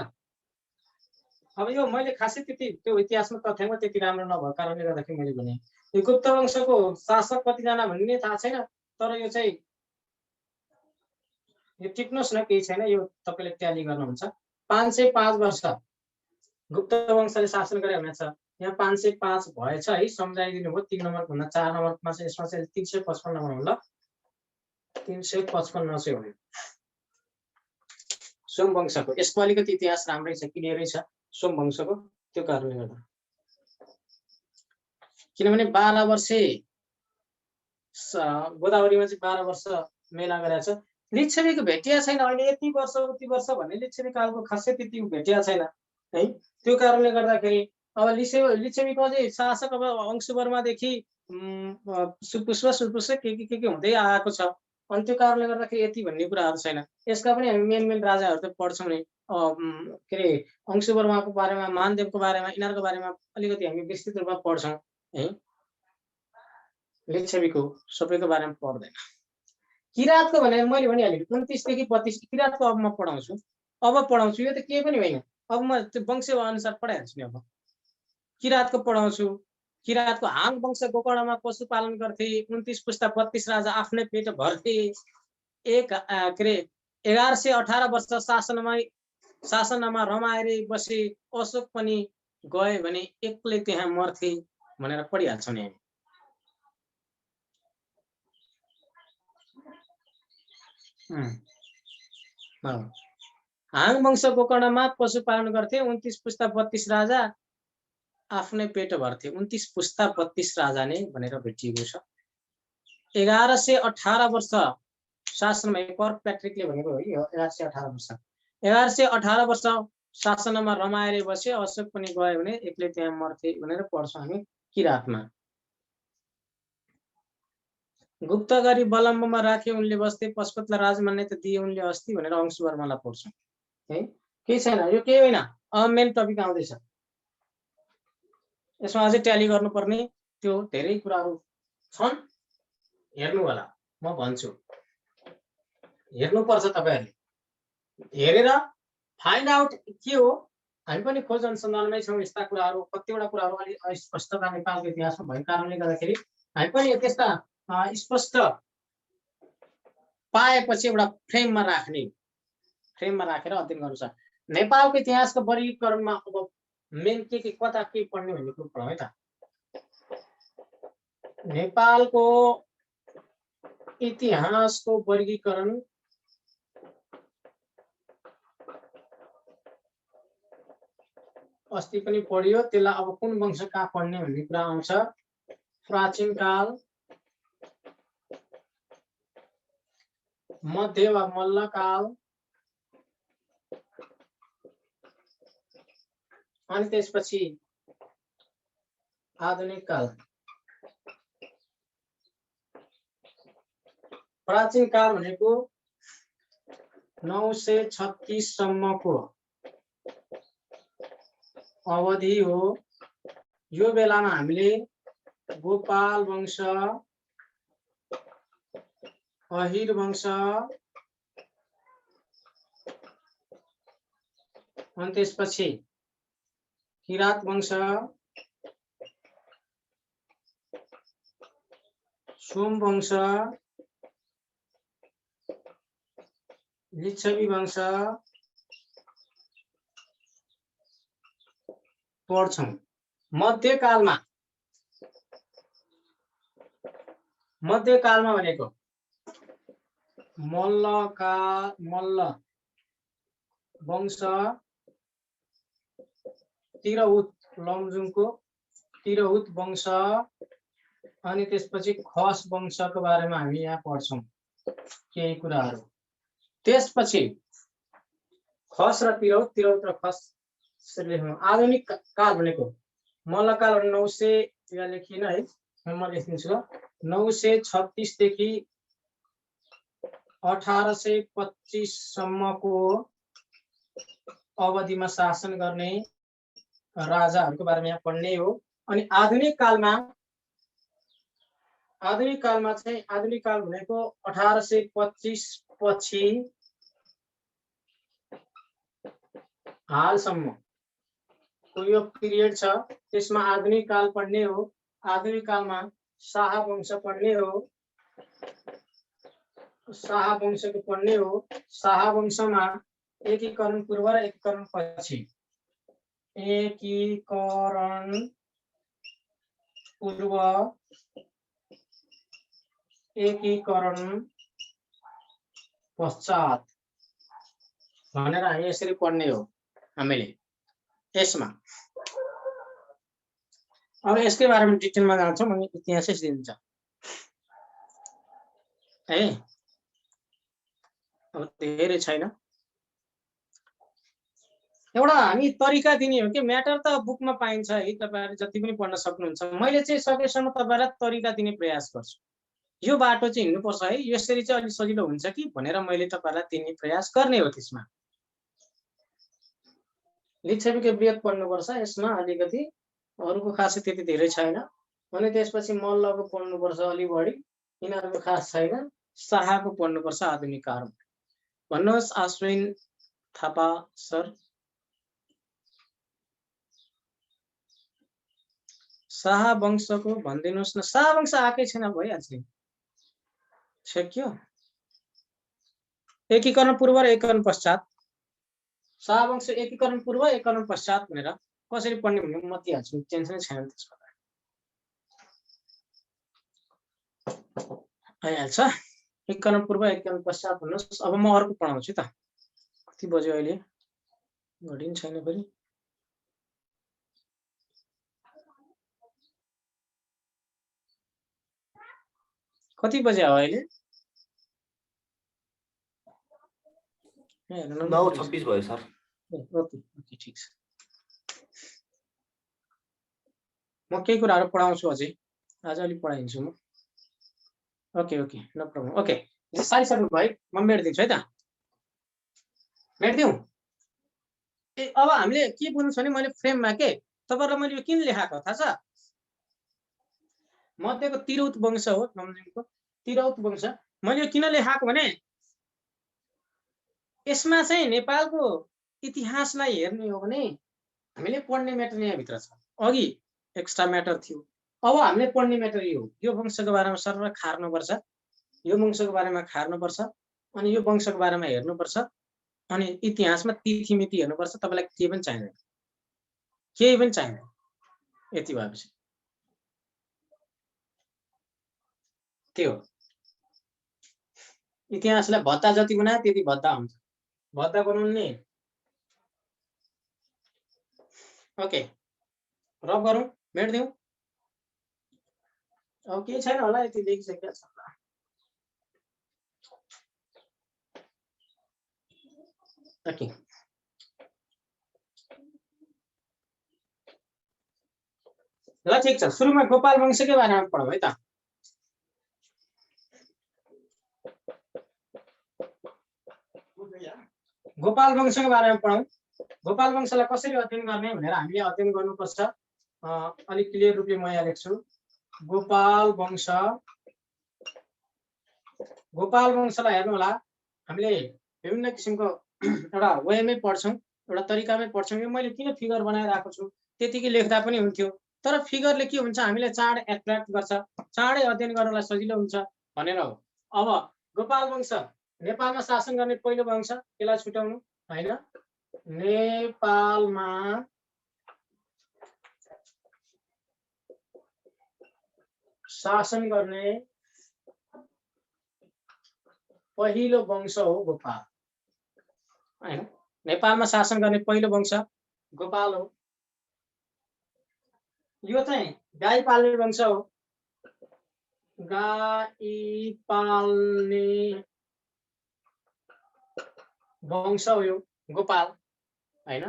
अब यो मैले खासै त्यति त्यो इतिहासमा तथ्याङ्क त्यति राम्रो नभएको कारणले गर्दाखेरि मैले भने यो गुप्त वंशको शासक कतिजना भन्ने थाहा छैन, तर यो चाहिँ यो टिप्नुस् न, केही छैन। यो तपाईले ट्याली गर्नुहुन्छ। 505 वर्ष गुप्त वंशले शासन गरे भनेको छ। यहाँ 505 भएछ है, सम्झाइदिनु भयो। 3 नम्बर भन्दा 4 नम्बरमा चाहिँ यसमा चाहिँ 355 नम्बर हो ल। 355 चाहिँ हो। सोम वंशको। यसको अलिकति इतिहास राम्रै छ, क्लियरै छ सोम वंशको। त्यो कारणले गर्दा, किनभने 12 वर्षे गोदावरीमा चाहिँ 12 वर्ष मेला गरेको छ। लिच्छवीको भेटिया छैन अहिले, यति वर्ष उति वर्ष भन्ने लिच्छवी कालको खासै त्यति भेटिया छैन है। त्यो कारणले गर्दाखेरि अब लिच्छवीको अझै शासक अब अंशुवर्मादेखि सुपुष्प के हुँदै आएको छ। अनि त्यो कारणले गर्दाखेरि यति भन्ने कुराहरू छैन। यसका पनि हामी मेन राजाहरू त पढ्छौँ नै, के अरे अंशुवर्माको बारेमा, मानदेवको बारेमा, यिनीहरूको बारेमा अलिकति हामी विस्तृत रूपमा पढ्छौँ है। लिच्छवीको सबैको बारेमा पढ्दैन। किराँतको भनेर मैले भनिहालेँ 29 देखि 32 किराँतको अब म पढाउँछु, यो त केही पनि होइन। अब म त्यो वंश अनुसार पढाइहाल्छु नि। अब किराँतको पढाउँछु। किराँतको हाङ वंश गोकर्णमा पशुपालन गर्थे। 29 पुस्ता 32 राजा आफ्नै पेट भर्थे। के अरे 1118 वर्ष शासनमा रमाएर बसे। अशोक पनि गए भने एक्लै त्यहाँ मर्थे भनेर पढिहाल्छौँ नि हामी। हाङ वंश गोकर्णमा पशुपालन गर्थे। 29 पुस्ता 32 राजा आफ्नै पेट भर्थे। 29 पुस्ता 32 राजा नै भनेर भेटिएको छ। 1118 वर्ष शासनमा, पर्क प्याट्रिकले भनेको हो कि 1118 वर्ष। 1118 वर्ष शासनमा रमाएर बसे। अशोक पनि गयो भने एक्लै त्यहाँ मर्थे भनेर पढ्छौँ हामी किराँतमा। गुप्त गरी बलम्बमा राखे उनले बस्थे। पशुपतलाई राजमान्यता दिए उनले अस्ति भनेर अंशुवर्मालाई पढ्छौँ है। केही छैन, यो केही होइन। अब मेन टपिक आउँदैछ। यसमा अझै ट्याली गर्नुपर्ने त्यो धेरै कुराहरू छन्, हेर्नु होला। म भन्छु, हेर्नुपर्छ तपाईँहरूले। हेरेर फाइन्ड आउट के हो। हामी पनि खोज अनुसन्धानमै छौँ। यस्ता कुराहरू, कतिवटा कुराहरू अलिक अस्पष्टता नेपालको इतिहासमा भएको कारणले गर्दाखेरि हामी पनि त्यस्ता स्पष्ट पाएपछि एउटा फ्रेममा राखेर अध्ययन गर्नु छ। नेपालको इतिहासको वर्गीकरणमा अब मेन के कता के पढ्ने भन्ने कुरो पढौँ है त। नेपालको इतिहासको वर्गीकरण अस्ति पनि पढियो। त्यसलाई अब कुन वंश कहाँ पढ्ने भन्ने कुरा आउँछ। प्राचीन काल, मध्य वा मल्लकाल, अनि त्यसपछि आधुनिक काल। प्राचीन काल भनेको 936 सम्मको अवधि हो। यो बेलामा हामीले गोपाल वंश, अहिर वंश, अनि त्यसपछि किरात वंश, सोम वंश, लिच्छवी वंश पढ्छौँ। मध्यकालमा भनेको मल्ल वंश, तिरहुत लमजुङको तिरहुत वंश, अनि त्यसपछि खस वंशको बारेमा हामी यहाँ पढ्छौँ केही कुराहरू। त्यसपछि खस र तिरहुत र खस। आधुनिक काल भनेको मल्लकाल 900 यहाँ लेखिन है, म लेखिदिन्छु। 936 देखि 1825 सम्मको अवधिमा शासन गर्ने राजाहरूको बारेमा यहाँ पढ्ने हो। अनि आधुनिक कालमा चाहिँ आधुनिक काल भनेको 1825 पछि हालसम्म यो पिरियड छ। त्यसमा आधुनिक काल पढ्ने हो। आधुनिक कालमा शाह वंश पढ्ने हो। शाह वंशको पढ्ने हो। शाह वंशमा एकीकरण पूर्व र एकीकरण पछि। एकीकरण पूर्व, एकीकरण पश्चात भनेर हामी यसरी पढ्ने हो हामीले यसमा। अब यसकै बारेमा डिटेलमा जान्छौँ अनि इतिहासै दिन्छ है। अब धेरै छैन, एउटा हामी तरिका दिने हो कि म्याटर त बुकमा पाइन्छ है, तपाईँहरूले जति पनि पढ्न सक्नुहुन्छ। मैले चाहिँ सकेसम्म तपाईँलाई तरिका दिने प्रयास गर्छु, यो बाटो चाहिँ हिँड्नुपर्छ है, यसरी चाहिँ अलिक सजिलो हुन्छ कि भनेर मैले तपाईँलाई दिने प्रयास गर्ने हो। त्यसमा लिच्छवीको वृहत पढ्नुपर्छ, यसमा अलिकति अरूको खासै त्यति धेरै छैन। अनि त्यसपछि मल्लको पढ्नुपर्छ अलि बढी, यिनीहरूको खास छैन। शाहको पढ्नुपर्छ आधुनिक कालमा। भन्नुहोस् आश्विन थापा सर, शाह वंशको भनिदिनुहोस् न। शाह वंश आएकै छैन, भइहाल्छ नि, सक्यो। एकीकरण पूर्व र एकीकरण पश्चात, शाह वंश एकीकरण पूर्व एकीकरण पश्चात भनेर कसरी पढ्ने भन्ने म दिइहाल्छु, टेन्सनै छैन त्यसमा, आइहाल्छ। एकीकरण पूर्व एकीकरण पश्चात भन्नुहोस्। अब म अर्को पढाउँछु त। कति बज्यो अहिले? घडी पनि छैन फेरि। कति बजे हो अहिले? 9:26 भयो सर। ओके ठिक छ। म केही कुराहरू पढाउँछु अझै, आज अलिक पढाइदिन्छु म। Okay no problem. ओके सारिसक्नु भयो, म मेटिदिन्छु है त। मेटिदिउँ। ए अब हामीले के बुझ्नु छ भने मैले फ्रेममा के तपाईँहरूलाई मैले यो किन लेखाएको थाहा छ? मध्यको तिरहुत वंश हो, लमजुङको तिरहुत वंश। मैले यो किन लेखाएको भने यसमा चाहिँ नेपालको इतिहासलाई हेर्ने हो भने हामीले पढ्ने म्याटर यहाँभित्र छ। अघि एक्स्ट्रा म्याटर थियो, अब हामीले पढ्ने म्याटर यो वंशको बारेमा सरर खार्नुपर्छ, यो वंशको बारेमा खार्नुपर्छ, अनि यो वंशको बारेमा हेर्नुपर्छ, अनि इतिहासमा तिथिमिति हेर्नुपर्छ। तपाईँलाई केही पनि चाहिँदैन, केही पनि चाहिँदैन। यति भएपछि त्यो इतिहासलाई भत्ता जति बनायो त्यति भत्ता हुन्छ, भत्ता बनाउनु नि। ओके रफ गरौँ, मेटिदिउँ। अब केही छैन होला, यति देखिसकेको छ। ओके ल ठिक छ, सुरुमा गोपाल वंशकै बारेमा पढौँ है त। गोपाल वंशको बारेमा पढौँ। गोपाल वंशलाई कसरी अध्ययन गर्ने भनेर हामीले अध्ययन गर्नुपर्छ। अलिक क्लियर रूपले म यहाँ लेख्छु। गोपाल वंशलाई हेर्नु होला, हामीले विभिन्न किसिमको एउटा वेमै पढ्छौँ, एउटा तरिकामै पढ्छौँ। यो मैले किन फिगर बनाइरहेको छु, त्यतिकै लेख्दा पनि हुन्थ्यो, तर फिगरले के हुन्छ हामीले चाँडै एट्र्याक्ट गर्छ, चाँडै अध्ययन गर्नलाई सजिलो हुन्छ भनेर हो। अब गोपाल वंश नेपालमा शासन गर्ने पहिलो वंश, त्यसलाई छुट्याउनु होइन। नेपालमा शासन गर्ने पहिलो वंश हो गोपाल हैन। नेपालमा शासन गर्ने पहिलो वंश गोपाल हो। यो चाहिँ गाई पाल्ने वंश हो, गाई पाल्ने वंश हो यो गोपाल हैन।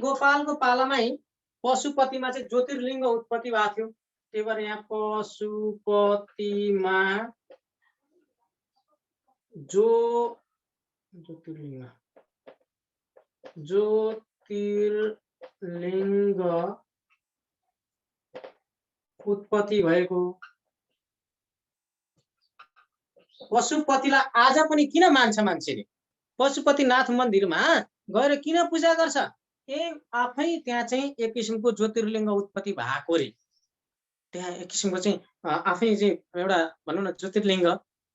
गोपालको पालामै पशुपतिमा चाहिँ ज्योतिर्लिङ्ग उत्पत्ति भएको थियो। त्यही भएर यहाँ पशुपतिमा ज्योतिर्लिङ्ग उत्पत्ति भएको। पशुपतिलाई आज पनि किन मान्छ मान्छेले? पशुपतिनाथ मन्दिरमा गएर किन पूजा गर्छ? आफै त्यहाँ चाहिँ एक किसिमको ज्योतिर्लिङ्ग उत्पत्ति भएको रे। त्यहाँ एक किसिमको चाहिँ आफै चाहिँ एउटा भनौँ न ज्योतिर्लिङ्ग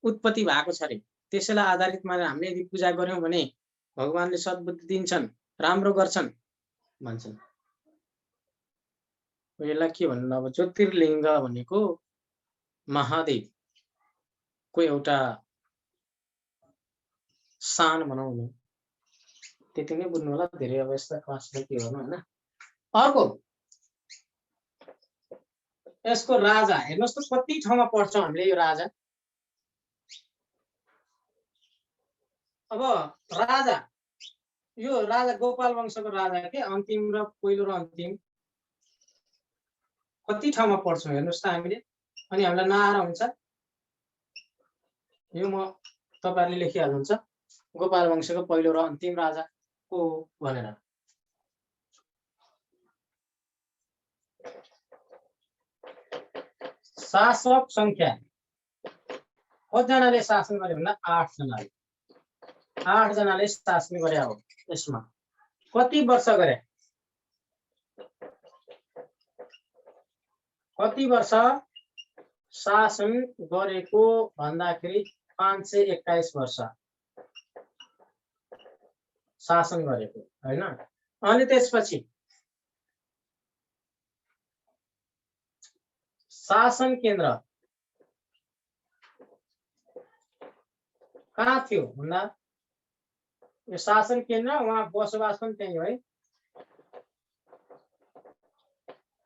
उत्पत्ति भएको छ रे। त्यसैलाई आधारित मानेर हामीले यदि पूजा गर्यौँ भने भगवानले सद्बुद्धि दिन्छन्, राम्रो गर्छन् भन्छन्। यसलाई के भन्नु? अब ज्योतिर्लिङ्ग भनेको महादेवको एउटा सान बनाउनु, त्यति नै बुझ्नु होला। धेरै अब यस्ता क्लासमा के गर्नु होइन। अर्को यसको राजा हेर्नुहोस् त कति ठाउँमा पढ्छौँ हामीले यो राजा। अब राजा यो राजा गोपाल वंशको राजा के अन्तिम र पहिलो र अन्तिम कति ठाउँमा पढ्छौँ हेर्नुहोस् त हामीले। अनि हामीलाई नआएर हुन्छ यो म तपाईहरुले लेखिहाल्नुहुन्छ गोपाल वंशको पहिलो र अन्तिम राजा को भनेर। शासक संख्या कतिजनाले शासन गरे भन्दा 8 जनाले। 8 जनाले शासन गरे हो। यसमा कति वर्ष गरे? कति वर्ष शासन गरेको भन्दाखेरि 521 वर्ष शासन गरेको हैन। अनि त्यसपछि शासन केन्द्र कहाँ थियो भन्दा यो शासन केन्द्र उहाँ बसोबास पनि त्यही हो है।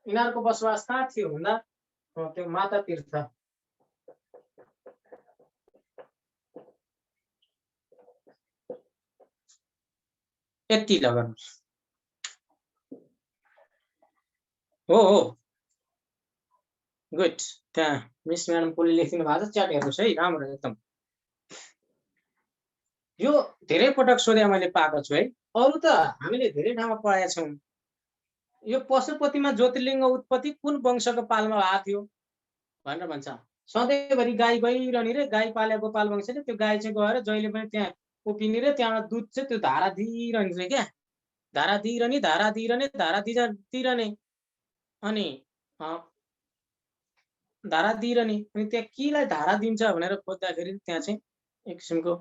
यिनीहरूको बसोबास कहाँ थियो भन्दा त्यो माता तीर्थ यति लगाउनुस् हो गुड। त्यहाँ मिस म्याडम कोले लेखिदिनु भएको छ च्याट हेर्नुहोस् है राम्रो एकदम। यो धेरै पटक सोधे मैले पाएको छु है। अरु त हामीले धेरै ठाउँमा पढाएका छौं। यो पशुपतिमा ज्योतिर्लिङ्ग उत्पत्ति कुन वंशको पालमा भएको थियो भनेर भन्छ। सधैँभरि गाई गइरहने रे गाई पाले गोपाल वंशले त्यो गाई चाहिँ गएर जहिले पनि त्यहाँ उभिने रे त्यहाँबाट दुध चाहिँ त्यो धारा दिइरहने रे क्या। धारा दिइरहने धारा दिइरहने धारा दिइरहने अनि धारा दिइरहने अनि त्यहाँ केलाई धारा दिन्छ भनेर खोज्दाखेरि त्यहाँ चाहिँ एक किसिमको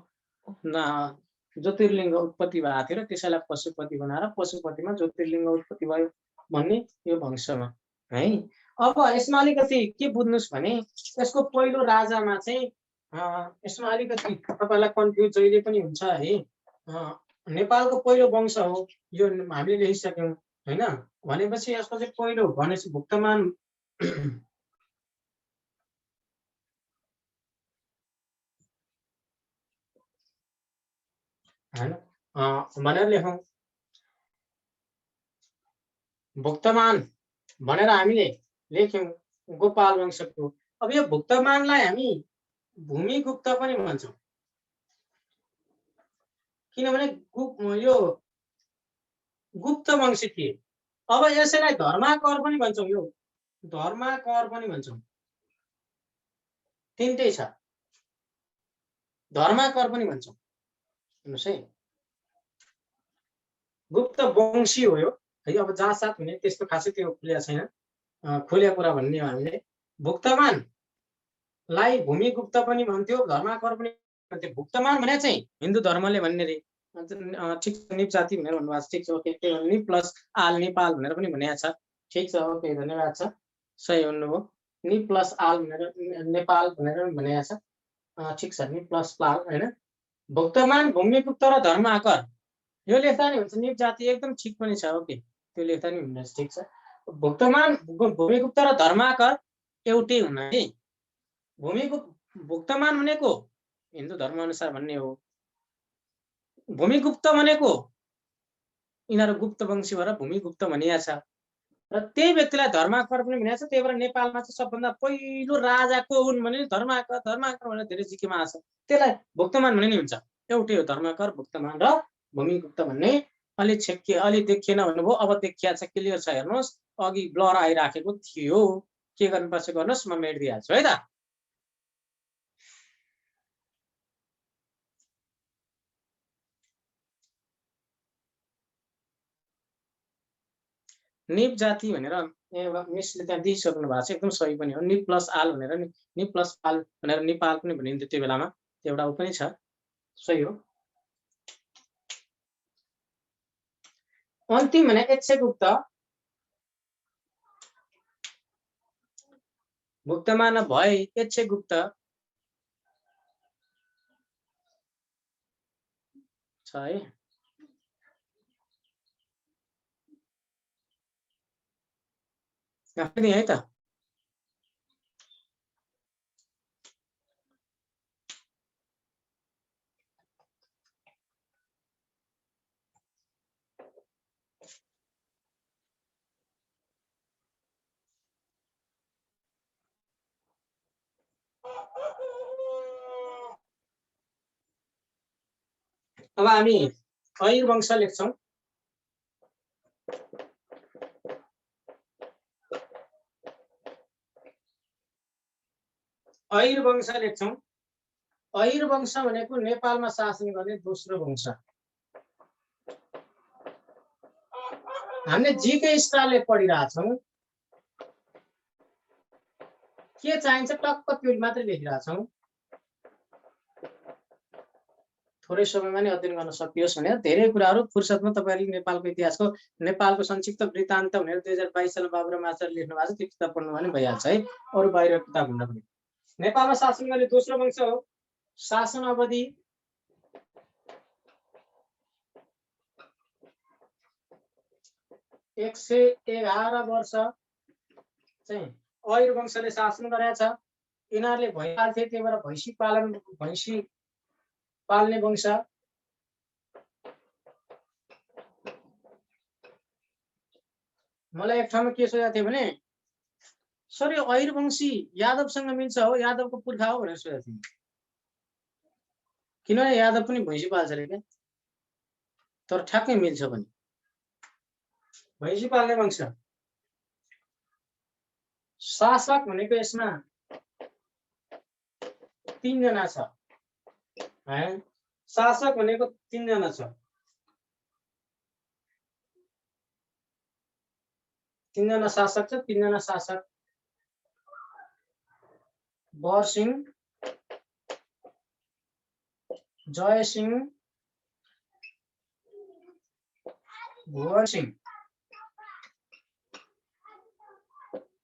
ज्योतिर्लिङ्ग उत्पत्ति भएको थियो र त्यसैलाई पशुपति बनाएर पशुपतिमा ज्योतिर्लिङ्ग उत्पत्ति भयो भन्ने यो वंशमा है। अब यसमा अलिकति के बुझ्नुस् भने यसको पहिलो राजामा चाहिँ यसमा अलिकति तपाईलाई कन्फ्युज जहिले पनि हुन्छ है। नेपालको पहिलो वंश हो यो हामीले लेखिसक्यौं हैन। भनेपछि यसको चाहिँ पहिलो भनेपछि भुक्तमान हैन भनेर लेखौं। भुक्तमान भनेर हामीले लेख्यौं गोपाल वंशको। अब यो भुक्तमानलाई हामी भूमिगुप्त पनि भन्छौं किनभने यो गुप्त वंशी थिए। अब यसैलाई धर्माकर पनि भन्छौं। यो धर्माकर पनि भन्छौं। तीनटै छ। धर्माकर पनि भन्छौं हेर्नुस् है। गुप्त वंशी हो यो है। अब जहाँ साथ हुने त्यस्तो खासै त्यो खुल्या छैन। खुल्या कुरा भन्ने हो हामीले। भुक्तमानलाई भूमिगुप्त पनि भन्थ्यो धर्माकर पनि भन्थ्यो। भुक्तमान भने चाहिँ हिन्दू धर्मले भन्ने रे। ठिक छ निप जाति भनेर भन्नुभएको छ। ठिक छ ओके। त्यो निप प्लस आल नेपाल भनेर पनि भनेको छ। ठिक छ ओके धन्यवाद छ। सही भन्नुभयो। निप प्लस आल भनेर नेपाल भनेर पनि भनेको छ। ठिक छ निप प्लस आल हैन। भुक्तमान भूमिगुप्त र धर्माकर यो लेख्दा नि हुन्छ। निप जाति एकदम ठिक पनि छ ओके। त्यो लेख्दा नि हुन्छ ठिक छ। भुक्तमान भूमिगुप्त र धर्माकर एउटै हुन् है। भुक्तमान भनेको हिन्दू धर्म अनुसार भन्ने हो। भूमिगुप्त भनेको यिनीहरू गुप्त वंशी भएर भूमिगुप्त भनिएको छ र त्यही व्यक्तिलाई धर्माकर पनि भनिएको छ। त्यही भएर नेपालमा चाहिँ सबभन्दा पहिलो राजा को हुन् भने धर्माकर भनेर धेरै जिकेमा आछ। त्यसलाई भुक्तमान भन्ने नि हुन्छ। एउटै हो धर्माकर भुक्तमान र भूमिगुप्त भन्ने। अलि देखिएन भन्नुभयो। अब देखिया छ क्लियर छ हेर्नुहोस्। अघि ब्लर आइराखेको थियो के गर्नुपर्छ गर्नुहोस् म मेटिदिइहाल्छु है त। निप जाति भनेर मिसले त्यहाँ दिइसक्नु भएको छ एकदम सही पनि हो। निप प्लस आल भनेर निप प्लस आल भनेर नेपाल पनि भनिन्थ्यो त्यो बेलामा। त्यो एउटा उ पनि छ सही हो। अन्तिम भने एक्सगुप्त भुक्तमान भए एक्सगुप्त है। पनि है त। अब हामी ऐर वंश लेख्छौं। ऐर वंश लेख्छौं। ऐर वंश भनेको नेपालमा शासन गर्ने दोस्रो वंश। हामीले जीके स्टारले पढिरहेछौँ, के चाहिन्छ टक्क त्यो मात्रै लेखिरहेछौँ। थोरै समयमा नै अध्ययन गर्न सकियोस् भनेर धेरै कुराहरू फुर्सदमा तपाईहरुले नेपालको इतिहासको नेपालको संक्षिप्त वृत्तान्त भनेर 2022 सालमा बाबुराम आचार्यले लेख्नु भएको छ, त्यो किताब पढ्नु भने भइहाल्छ है। अरु बाहिर किताब भन्दा पनि नेपालमा शासन गर्ने दोस्रो वंश हो। शासन अवधि 111 वर्ष चाहिँ ऐर वंशले शासन गरेछ। यिनीहरूले भइहाल्थे, त्यही भएर भैँसी पाल्ने वंश। मलाई एक ठाउँमा के सोचेको थियो भने सर यो ऐर वंशी यादवसँग मिल्छ हो, यादवको पुर्खा हो भनेर सोचेको थिएँ। किनभने यादव पनि भैँसी पाल्छ अरे क्या, तर ठ्याक्कै मिल्छ पनि। भैँसी पाल्ने वंश। शासक भनेको यसमा 3 जना छ है। शासक भनेको 3 जना छ। 3 जना शासक छ। 3 जना शासक बरसिंह, जयसिंह, भुवनसिंह।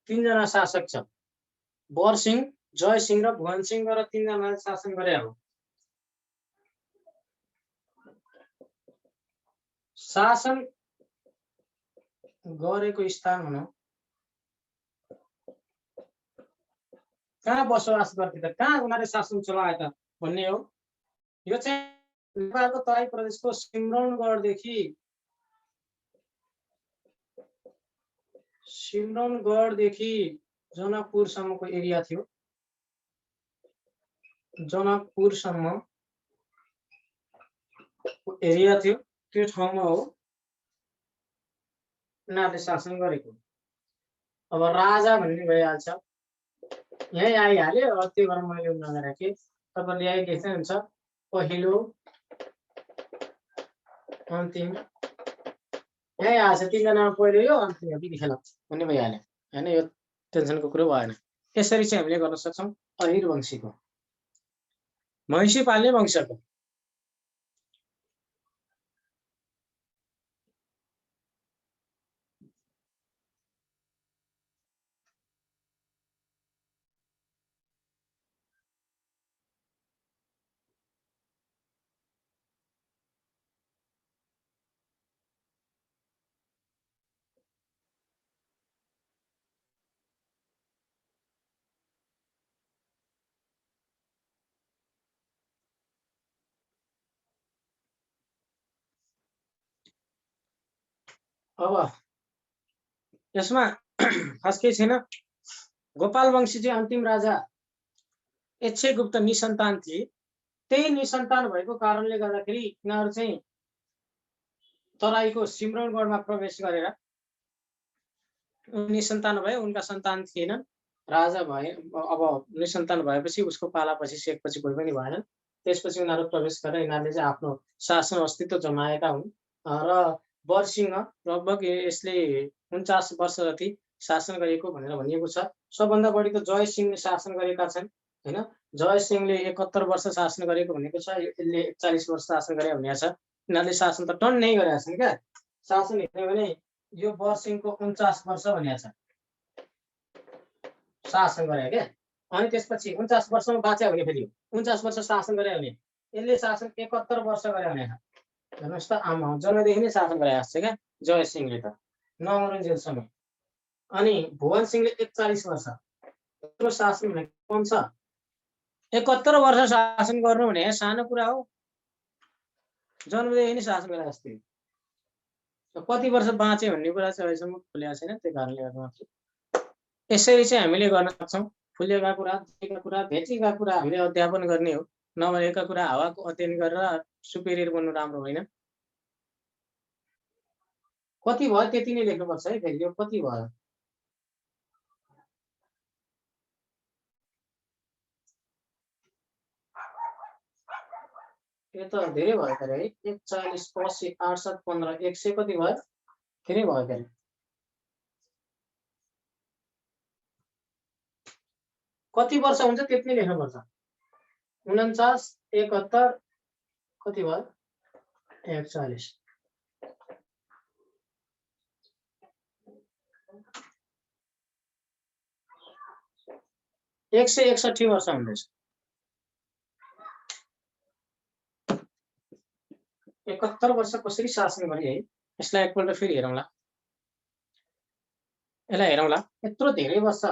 3 जना शासक छ। बरसिंह, जयसिंह र भुवनसिंह गरेर 3 जनाले शासन गरे हो। शासन गरेको स्थान भनौं कहाँ बसोबास गर्थे त, कहाँ उनीहरूले शासन चलाए त भन्ने हो। यो चाहिँ नेपालको तराई प्रदेशको सिमरौनगढदेखि जनकपुरसम्मको एरिया थियो। जनकपुरसम्मको एरिया थियो, त्यो ठाउँमा हो उनीहरूले शासन गरेको। अब राजा भन्ने भइहाल्छ, यही आइहाल्यो। त्यो भएर मैले नगराखेँ, तपाईँले यही लेख्दै हुन्छ। पहिलो अन्तिम यही आएछ। 3 जना पहिलो यो, अन्तिम यो बिखेल भन्ने भइहाल्यो हैन। यो टेन्सनको कुरो भएन। यसरी चाहिँ हामीले गर्न सक्छौं ऐर वंशीको, भैँसी पाल्ने वंशको। अब यसमा खास केही छैन। गोपाल वंशी चाहिँ अन्तिम राजा यक्षगुप्त निसन्तान थिए। त्यही निसन्तान भएको कारणले गर्दाखेरि यिनीहरू चाहिँ तराईको सिमरौनगढमा प्रवेश गरेर निसन्तान भए, उनका सन्तान थिएनन्। राजा भए, अब निसन्तान भएपछि उसको पालापछि सेकपछि कोही पनि भएनन्। त्यसपछि उनीहरू प्रवेश गरेर यिनीहरूले चाहिँ आफ्नो शासन अस्तित्व जमाएका हुन्। र बरसिंह लगभग यसले 49 वर्ष जति शासन गरेको भनेर भनिएको छ। सबभन्दा बढी त जयसिंहले शासन गरेका छन् हैन। जयसिंहले 71 वर्ष शासन गरेको भनेको छ, यसले 41 वर्ष शासन गरे भनेको छ। यिनीहरूले शासन त टन्नै गरेका छन् क्या। शासन हेर्ने भने यो बरसिंहको 49 वर्ष भनेको छ शासन गरे क्या। अनि त्यसपछि 49 वर्षमा बाँच्यो भने फेरि 49 वर्ष शासन गरे भने यसले शासन 71 वर्ष गरे भने हेर्नुहोस् त आमा जन्मदेखि नै शासन गरिरहेको छ क्या जय सिंहले त नमरुन्जेलसम्म। अनि भुवन सिंहले 41 वर्ष यत्रो शासन भने कम छ। 71 वर्ष शासन गर्नु भने सानो कुरा हो। जन्मदेखि नै शासन गरिरहेको छ। कति वर्ष बाँचे भन्ने कुरा चाहिँ अहिलेसम्म खुलेको छैन, त्यही कारणले गर्दा मात्रै यसरी चाहिँ हामीले गर्न सक्छौँ। फुलेका कुरा, देखेका कुरा, भेटेका कुरा हामीले अध्यापन गर्ने हो। नभएका कुरा हावाको अध्ययन गरेर सुपेरियर बन्नु राम्रो होइन। कति भयो त्यति नै लेख्नुपर्छ है। फेरि यो कति भयो? यो त धेरै भयो त है। 41, 80, 87, 15, 100 कति भयो? धेरै भयो फेरि। कति वर्ष हुन्छ त्यति नै लेख्नुपर्छ। 49, 71 कति भयो? 41। एक 161 वर्ष हुँदैछ। 71 वर्ष कसरी शासन गरे है? यसलाई एकपल्ट फेरि हेरौँला। यसलाई हेरौँला। यत्रो धेरै वर्ष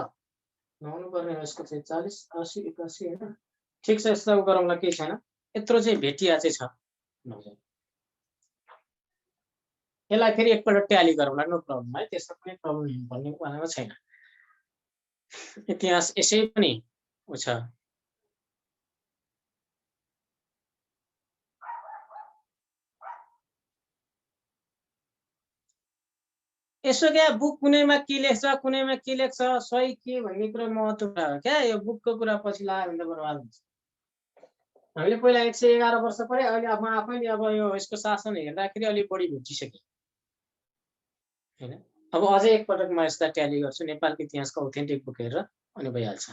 नहुनु पर्ने हो यसको चाहिँ 40, 80, 81 होइन। ठिक छ, यसलाई गरौँला, केही छैन। यत्रो चाहिँ भेटिया चाहिँ छ। यसलाई फेरि एकपल्ट ट्याली गरौँला, नो प्रब्लम है। त्यसमा कुनै प्रब्लम भन्ने कुरामा छैन। इतिहास यसै पनि छ। यसो क्या बुक कुनैमा के लेख्छ, कुनैमा के लेख्छ, सही के भन्ने कुरा महत्त्व हो क्या। यो बुकको कुरा पछि लाग्यो भने त बर्बाद हुन्छ। हामीले पहिला 111 वर्ष पढे, अहिले अब आफैले अब यो यसको शासन हेर्दाखेरि अलिक बढी भेटिसक्यो हैन। अब अझै एकपटक म यसलाई ट्याली गर्छु नेपालको इतिहासको अथेन्टिक बुक हेरेर, अनि भइहाल्छ।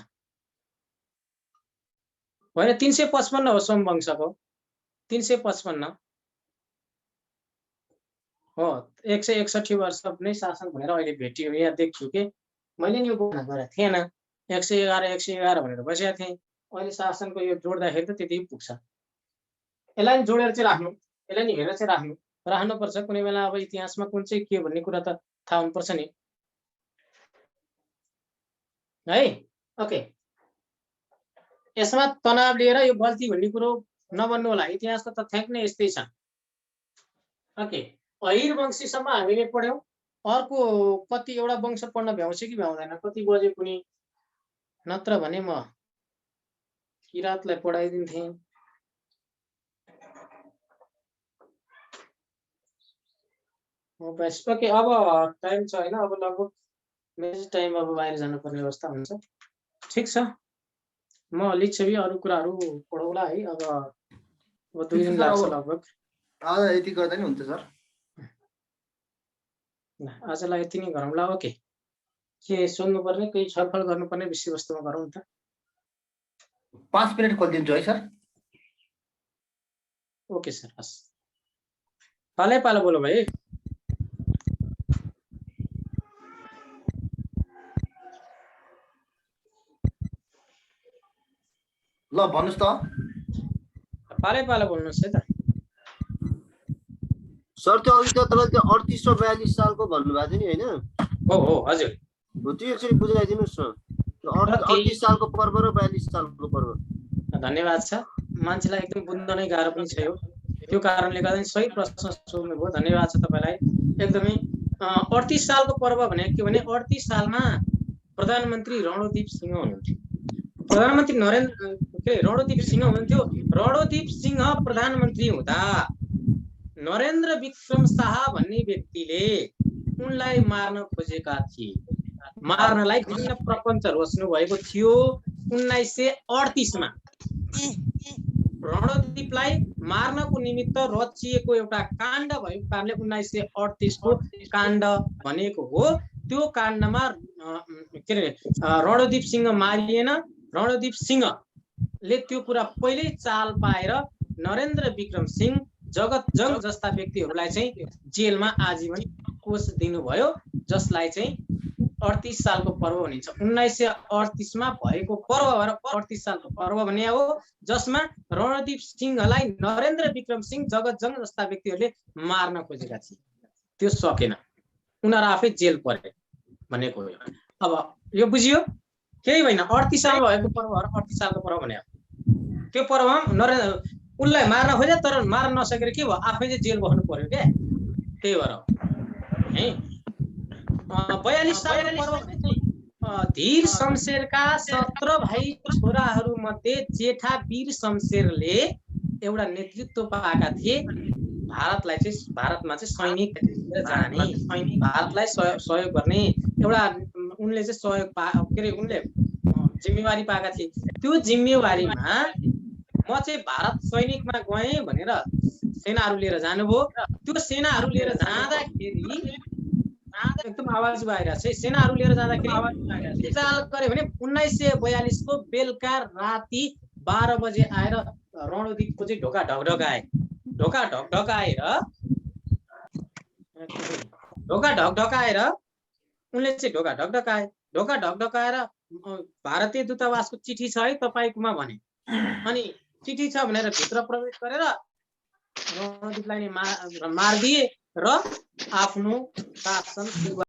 होइन 355 हो सोमवंशको, 355 हो। 161 वर्ष नै शासन भनेर अहिले भेटियो। यहाँ देख्छु कि मैले नि यो गणना गरेको थिएन। 111 111 भनेर बसेको थिएँ। अहिले शासनको यो जोड्दाखेरि त त्यति पुग्छ। यसलाई जोडेर चाहिँ राख्नु, यसलाई नि हेरेर चाहिँ राख्नुपर्छ। कुनै बेला अब इतिहासमा कुन चाहिँ के भन्ने कुरा त थाहा हुनुपर्छ नि है। ओके, यसमा तनाव लिएर यो गल्ती भन्ने कुरो नबन्नु होला। इतिहासको तथ्याङ्क नै यस्तै छ। ओके, अहिर वंशीसम्म हामीले पढ्यौँ। अर्को कति एउटा वंश पढ्न भ्याउँछ कि भ्याउँदैन, कति बजे कुनै, नत्र भने म किराँतलाई पढाइदिन्थेँ। ओके, अब टाइम छ होइन। अब लगभग मेसेज टाइम, अब बाहिर जानुपर्ने अवस्था हुन्छ। ठिक छ, म लिच्छवी अरू कुराहरू पढौँला है। अब 2 दिन लाग्छ लगभग। यति गर्दा नि हुन्छ सर। आजलाई यति नै गरौँला। ओके, के सोध्नुपर्ने, केही छलफल गर्नुपर्ने विषयवस्तुमा गरौँ त। 5 मिनट खोलिदिन्छु है सर। ओके सर, हस्। पालै पालो बोलो भाइ। ल भन्नुहोस् त। पालै पालो बोल्नुहोस् है त। सर त्यो अघि त तपाईँले त्यो 3842 सालको भन्नुभएको थियो नि होइन? हो हजुर। त्यो एकचोटि बुझाइदिनुहोस् न। 38 सालको पर्व र 42 सालको पर्व। धन्यवाद छ। मान्छेलाई एकदम बुझ्न नै गाह्रो पनि छ यो। त्यो कारणले गर्दा सही प्रश्न सोध्नुभयो, धन्यवाद छ तपाईँलाई एकदमै। 38 सालको पर्व भनेको के भने 38 सालमा प्रधानमन्त्री रणदीप सिंह हुनुहुन्थ्यो। प्रधानमन्त्री रणदीप सिंह हुनुहुन्थ्यो। रणदीप सिंह प्रधानमन्त्री हुँदा नरेन्द्र विक्रम शाह भन्ने व्यक्तिले उनलाई मार्न खोजेका थिए। मार्नलाई विभिन्न प्रपञ्च रच्नु भएको थियो। 1938 मा रणदीपलाई मार्नको निमित्त रचिएको एउटा काण्ड भएको कारणले 1938 को काण्ड भनेको हो। त्यो काण्डमा रणदीप सिंह मारिएन। रणदीप सिंहले त्यो कुरा पहिल्यै चाल पाएर नरेन्द्र विक्रम सिंह, जगत जंग जस्ता व्यक्तिहरूलाई चाहिँ जेलमा आजीवन कोष दिनुभयो, जसलाई चाहिँ 38 सालको पर्व भनिन्छ। 1938 मा भएको पर्व भएर 38 सालको पर्व भने हो, जसमा रणदीप सिंहलाई नरेन्द्र विक्रम सिंह, जगतजंग जस्ता व्यक्तिहरूले मार्न खोजेका थिए। त्यो सकेन, उनीहरू आफै जेल परे भनेको हो। अब यो बुझियो, केही होइन। 38 सालमा भएको पर्व भएर 38 सालको पर्व भने त्यो पर्वमा उनलाई मार्न खोजे, तर मार्न नसकेर के भयो, आफै चाहिँ जेल बस्नु पर्यो क्या, त्यही भएर है। 42 सालको पर्व भने चाहिँ धीर शमशेरका 17 भाइ छोराहरू मध्ये जेठा वीर शमशेरले एउटा नेतृत्व पाएका थिए। भारतमा चाहिँ सैनिक जाने, भारतलाई सहयोग गर्ने एउटा उनले चाहिँ सहयोग के अरे उनले जिम्मेवारी पाएका थिए। त्यो जिम्मेवारीमा म चाहिँ भारत सैनिकमा गएँ भनेर सेनाहरू लिएर जानुभयो। त्यो सेनाहरू लिएर जाँदाखेरि एकदम आवाज भइरहेको छ, सेनाहरू लिएर जाँदाखेरि के चाल गरे भने 1942 को बेलुका राति 12 बजे आएर रणदीपको चाहिँ ढोका ढकढकाए। ढोका ढकढकाएर उनले चाहिँ ढोका ढकढकाएर भारतीय दूतावासको चिठी छ है तपाईकोमा भने, अनि चिठी छ भनेर भित्र प्रवेश गरेर रणदीपलाई मारिदिए र आफ्नो शासन